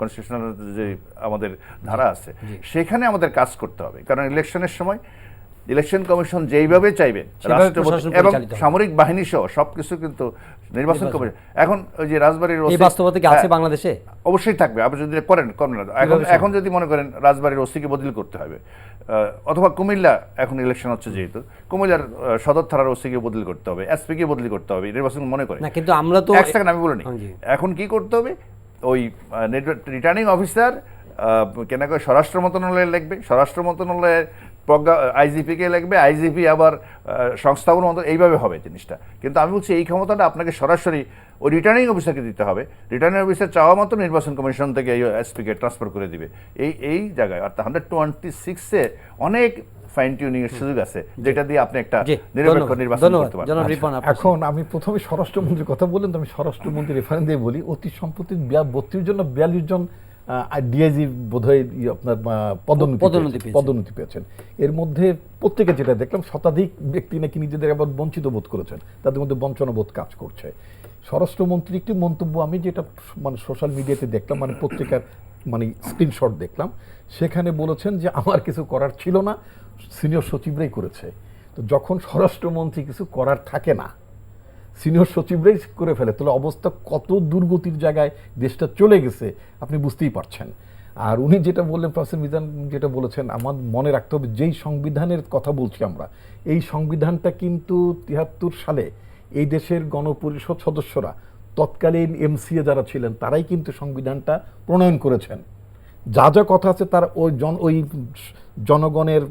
Speaker 2: কনস্টিটিউশনাল যে আমাদের ধারা আছে, সেখানে আমাদের কাজ করতে হবে। কারণ ইলেকশনের সময় ইলেকশন কমিশন যেইভাবে চাইবে, রাষ্ট্রপতি এবং সামরিক বাহিনী সহ সবকিছু কিন্তু নির্বাচন কমিশন। এখন ওই যে রাজবাড়ির
Speaker 1: বাস্তবতা কি আছে বাংলাদেশে?
Speaker 2: অবশ্যই থাকবে। আপনি যদি করেন না, এখন যদি মনে করেন রাজবাড়ির ওসিকে বদলি করতে হবে, অথবা কুমিল্লা এখন ইলেকশন হচ্ছে, যেহেতু কুমিল্লার সদর থানার ওসিকে বদলি করতে হবে, এসপিকে বদলি করতে হবে, নির্বাচন মনে করে
Speaker 1: না। কিন্তু আমরা তো
Speaker 2: এক সেকেন্ড আমি বলিনি, এখন কি করতে হবে? ওই রিটার্নিং অফিসার কেন করে স্বরাষ্ট্র মন্ত্রণালয়ে লিখবে, স্বরাষ্ট্র মন্ত্রণালয়ের আইজিপিকে লিখবে, আইজিপি আবার সংস্থাপন মন্ত্রণালয়, এইভাবে হবে জিনিসটা। কিন্তু আমি বলছি এই ক্ষমতাটা আপনাকে সরাসরি ওই রিটার্নিং অফিসারকে দিতে হবে। রিটার্নিং অফিসার চাওয়া মতো নির্বাচন কমিশন থেকে এই এসপিকে ট্রান্সফার করে দিবে। এই জায়গায় অর্থাৎ 126-এ অনেক ফাইন টিউনিং এর সুযোগ আছে, যেটা দিয়ে আপনি একটা নিরপেক্ষ নির্বাচন করতে পারবেন।
Speaker 3: এখন আমি প্রথমে স্বরাষ্ট্রমন্ত্রীর কথা বললেন, তো আমি স্বরাষ্ট্রমন্ত্রী রেফারেন্স দিয়ে বলি, অতি সম্প্রতি 32 জন 42 জন ডিআইজি বোধহয় আপনার পদোন্নতি পেয়েছেন। এর মধ্যে প্রত্যেকে যেটা দেখলাম, শতাধিক ব্যক্তি নাকি নিজেদের আবার বঞ্চিত বোধ করেছেন, তাদের মধ্যে বঞ্চনাবোধ কাজ করছে। স্বরাষ্ট্রমন্ত্রীর একটি মন্তব্য আমি যেটা সোশ্যাল মিডিয়াতে দেখলাম, পত্রিকার স্ক্রিনশট দেখলাম, সেখানে বলেছেন যে আমার কিছু করার ছিল না, সিনিয়র সচিবরাই করেছে। তো যখন স্বরাষ্ট্রমন্ত্রী কিছু করার থাকে না, সিনিয়র সচিবরাই করে ফেলে, তাহলে অবস্থা কত দুর্গতির জায়গায় দেশটা চলে গেছে আপনি বুঝতেই পারছেন। আর উনি যেটা বললেন, প্রফেসর মিজান যেটা বলেছেন, আমার মনে রাখতে হবে যেই সংবিধানের কথা বলছি আমরা, এই সংবিধানটা কিন্তু 73 সালে এই দেশের গণপরিষদ সদস্যরা, তৎকালীন এমসিএ যারা ছিলেন, তারাই কিন্তু সংবিধানটা প্রণয়ন করেছেন। যা যা কথা আছে তার ওই জনগণের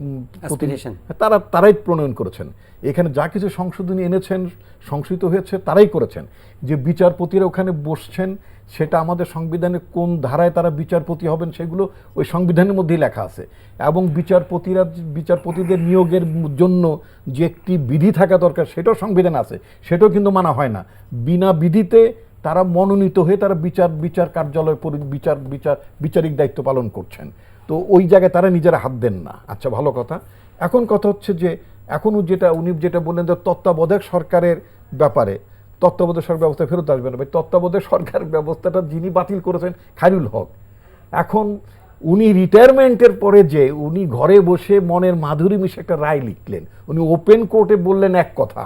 Speaker 3: তারাই প্রণয়ন করেছেন। এখানে যা কিছু সংশোধনী এনেছেন, সংশোধিত হয়েছে, তারাই করেছেন। যে বিচারপতিরা ওখানে বসছেন, সেটা আমাদের সংবিধানে কোন ধারায় তারা বিচারপতি হবেন সেগুলো ওই সংবিধানের মধ্যেই লেখা আছে। এবং বিচারপতিদের নিয়োগের জন্য যে একটি বিধি থাকা দরকার, সেটাও সংবিধান আছে, সেটাও কিন্তু মানা হয় না। বিনা বিধিতে তারা মনোনীত হয়ে তারা বিচার কার্যালয় বিচারিক দায়িত্ব পালন করছেন। তো ওই জায়গায় তারা নিজেরা হাত দেন না। আচ্ছা, ভালো কথা। এখন কথা হচ্ছে যে এখনও উনি যেটা বললেন যে তত্ত্বাবধায়ক সরকারের ব্যাপারে, তত্ত্বাবধায়ক সরকার ব্যবস্থা ফেরত আসবে না। তত্ত্বাবধায়ক সরকার ব্যবস্থাটা যিনি বাতিল করেছেন, খায়রুল হক, এখন উনি রিটায়ারমেন্টের পরে যে উনি ঘরে বসে মনের মাধুরী মিশে একটা রায় লিখলেন, উনি ওপেন কোর্টে বললেন এক কথা,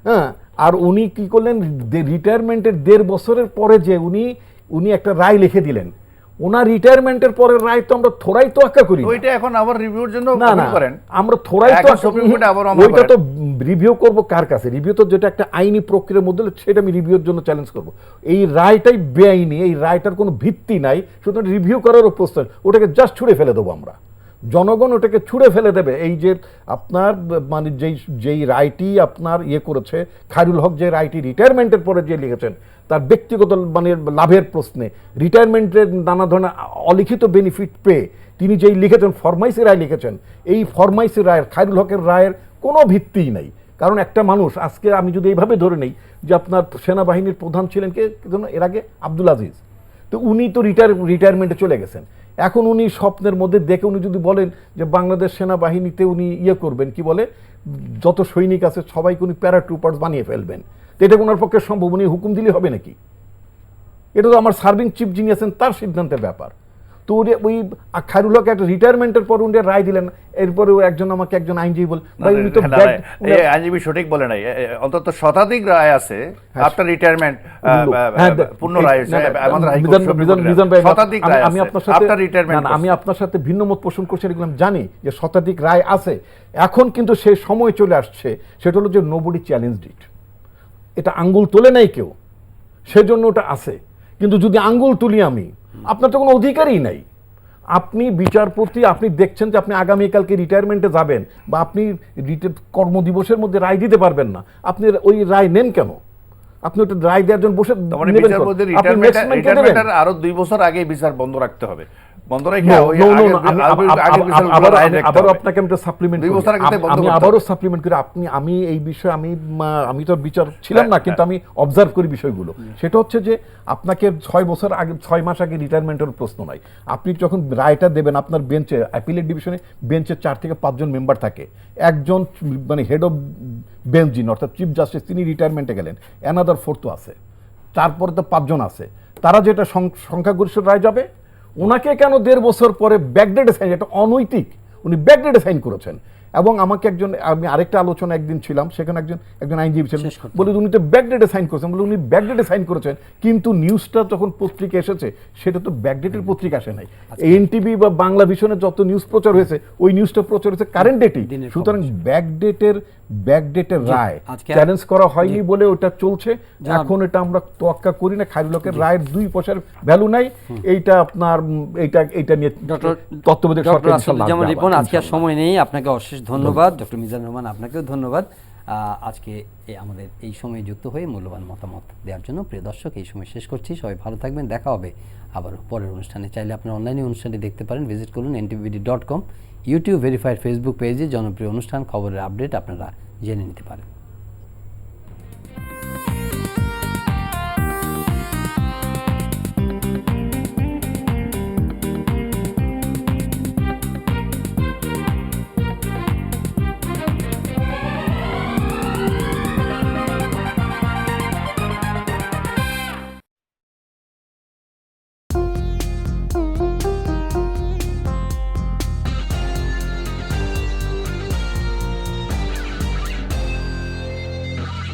Speaker 3: হ্যাঁ, আর উনি কি করলেন, রিটায়ারমেন্টের 1.5 বছরের পরে যে উনি একটা রায় লিখে দিলেন। ওনার রিটায়ারমেন্টের পরের রায় তো আমরা থোড়াই তোয়াক্কা করি,
Speaker 2: ওইটা এখন আবার রিভিউর জন্য করেন,
Speaker 3: আমরা থোড়াই তো ওইটা তো রিভিউ করব কার কাছে? রিভিউ তো যেটা একটা আইনি প্রক্রিয়ার মধ্যে, সেটা আমি রিভিউর জন্য চ্যালেঞ্জ করব। এই রায়টাই বেআইনি, এই রায়টার কোনো ভিত্তি নাই, সুতরাং রিভিউ করারও প্রশ্ন, ওটাকে জাস্ট ছুঁড়ে ফেলে দেবো আমরা। জনগণ ওটাকে ছুঁড়ে ফেলে দেবে। এই যে আপনার যেই রায়টি আপনার করেছে খায়রুল হক, যে রায়টি রিটায়ারমেন্টের পরে যে লিখেছেন, তার ব্যক্তিগত লাভের প্রশ্নে, রিটায়ারমেন্টের নানা ধরনের অলিখিত বেনিফিট পেয়ে তিনি যেই লিখেছেন, ফরমাইশি রায় লিখেছেন, এই ফরমাইশি রায়ের, খায়রুল হকের রায়ের কোনো ভিত্তিই নেই। কারণ একটা মানুষ, আজকে আমি যদি এইভাবে ধরে নেই যে আপনার সেনাবাহিনীর প্রধান ছিলেন কে এর আগে, আব্দুল আজিজ, তো উনি তো রিটায়ারমেন্টে চলে গেছেন। এখন উনি স্বপ্নের মধ্যে দেখে উনি যদি বলেন যে বাংলাদেশ সেনাবাহিনীতে উনি করবেন, কি বলে, যত সৈনিক আছে সবাইকে উনি প্যারাট্রুপার্স বানিয়ে ফেলবেন, তো এটা ওনার পক্ষে সম্ভব? উনি হুকুম দিলে হবে নাকি? এটা তো আমার সার্ভিং চিফ যিনি আছেন তার সিদ্ধান্তের ব্যাপার। তো ওই খায়রুল হক একটা রিটায়ারমেন্টের পর উনি রায় দিলেন, এরপরে আমাকে একজন আইনজীবী বল ভাই উনি তো
Speaker 2: আইনজীবী সঠিক বলে নাই, অন্তত শতাধিক রায় আছে আফটার রিটায়ারমেন্ট, পূর্ণ রায় আমাদের হাইকোর্ট শতাধিক রায়
Speaker 3: আমি
Speaker 2: আছে
Speaker 3: আপনার সাথে
Speaker 2: আফটার রিটায়ারমেন্ট।
Speaker 3: আমি আপনার সাথে ভিন্ন মত পোষণ করছি, এগুলো আমি জানি যে শতাধিক রায় আছে। এখন কিন্তু সেই সময় চলে আসছে, সেটা হলো যে নোবডি চ্যালেঞ্জড ইট, এটা আঙ্গুল তোলে নাই কেউ, সেজন্য ওটা আছে। কিন্তু যদি আঙ্গুল তুলি আমি, আপনার তো কোনো অধিকারই নাই। আপনি বিচারপতি, আপনি দেখছেন যে আপনি আগামীকালকে রিটায়ারমেন্টে যাবেন বা আপনি কর্মদিবসের মধ্যে রায় দিতে পারবেন না, আপনি ওই রায় নেন কেন? আপনি ওটা রায় দেওয়ার জন্য বসে
Speaker 2: আরো 2 বছর আগে বিচার বন্ধ রাখতে হবে, বন্ধ রেখে
Speaker 3: আবারও আপনাকে আমি সাপ্লিমেন্ট আমি আবারও সাপ্লিমেন্ট করি। আমি এই বিষয়ে আমি তো বিচার ছিলাম না, কিন্তু আমি অবজার্ভ করি বিষয়গুলো। সেটা হচ্ছে যে আপনাকে 6 বছর আগে, 6 মাস আগে রিটায়ারমেন্টের প্রশ্ন নাই। আপনি যখন রায়টা দেবেন, আপনার বেঞ্চে, অ্যাপিলেট ডিভিশনে বেঞ্চে 4 থেকে 5 জন মেম্বার থাকে। একজন মানে হেড অফ বেঞ্চ যিনি, অর্থাৎ চিফ জাস্টিস, তিনি রিটায়ারমেন্টে গেলেন, অ্যানাদার 4th আছে, তারপরে তো 5 জন আছে। তারা যেটা সংখ্যাগরিষ্ঠ রায় যাবে, ওনাকে কেন 1.5 বছর পরে ব্যাকডেটে সাইন? এটা অনৈতিক, উনি ব্যাকডেটে সাইন করেছেন। এবং আমাকে আমি আরেকটা আলোচনা একদিন ছিলাম, সেখানে একজন আইনজীবী ছিলেন, বলে উনি তো ব্যাকডেটে সাইন করেছেন। বলে উনি ব্যাকডেটে সাইন করেছেন, কিন্তু নিউজটা যখন পত্রিকা এসেছে সেটা তো ব্যাকডেটের পত্রিকা আসে নাই। এনটিভি বা বাংলা ভিশনে যত নিউজ প্রচার হয়েছে, ওই নিউজটা প্রচার হয়েছে কারেন্ট ডেটই। সুতরাং ব্যাকডেটের রায় চ্যালেঞ্জ করা হয়নি বলে ওটা চলছে। এখন এটা আমরা তোয়াক্কা করি না। খায়রুল হকের রায়ের 2 পয়সার ভ্যালু নাই। এইটা আপনার এইটা নিয়ে তত্ত্বাবধায়ক সরকার
Speaker 1: ইনশাআল্লাহ রিপন। আজকে আর সময় নেই, আপনাকে অশেষ ধন্যবাদ। ডক্টর মিজানুর রহমান, আপনাকেও ধন্যবাদ আজকে আমাদের এই সময়ে যুক্ত হয়ে মূল্যবান মতামত দেওয়ার জন্য। প্রিয় দর্শক, এই সময় শেষ করছি। সবাই ভালো থাকবেন, দেখা হবে আবার পরের অনুষ্ঠানে। চাইলে আপনার অনলাইনে অনুষ্ঠানটি দেখতে পারেন, ভিজিট করুন ntvd.com, ইউটিউব ভেরিফাইড ফেসবুক পেজে জনপ্রিয় অনুষ্ঠান, খবরের আপডেট আপনারা জেনে নিতে পারেন।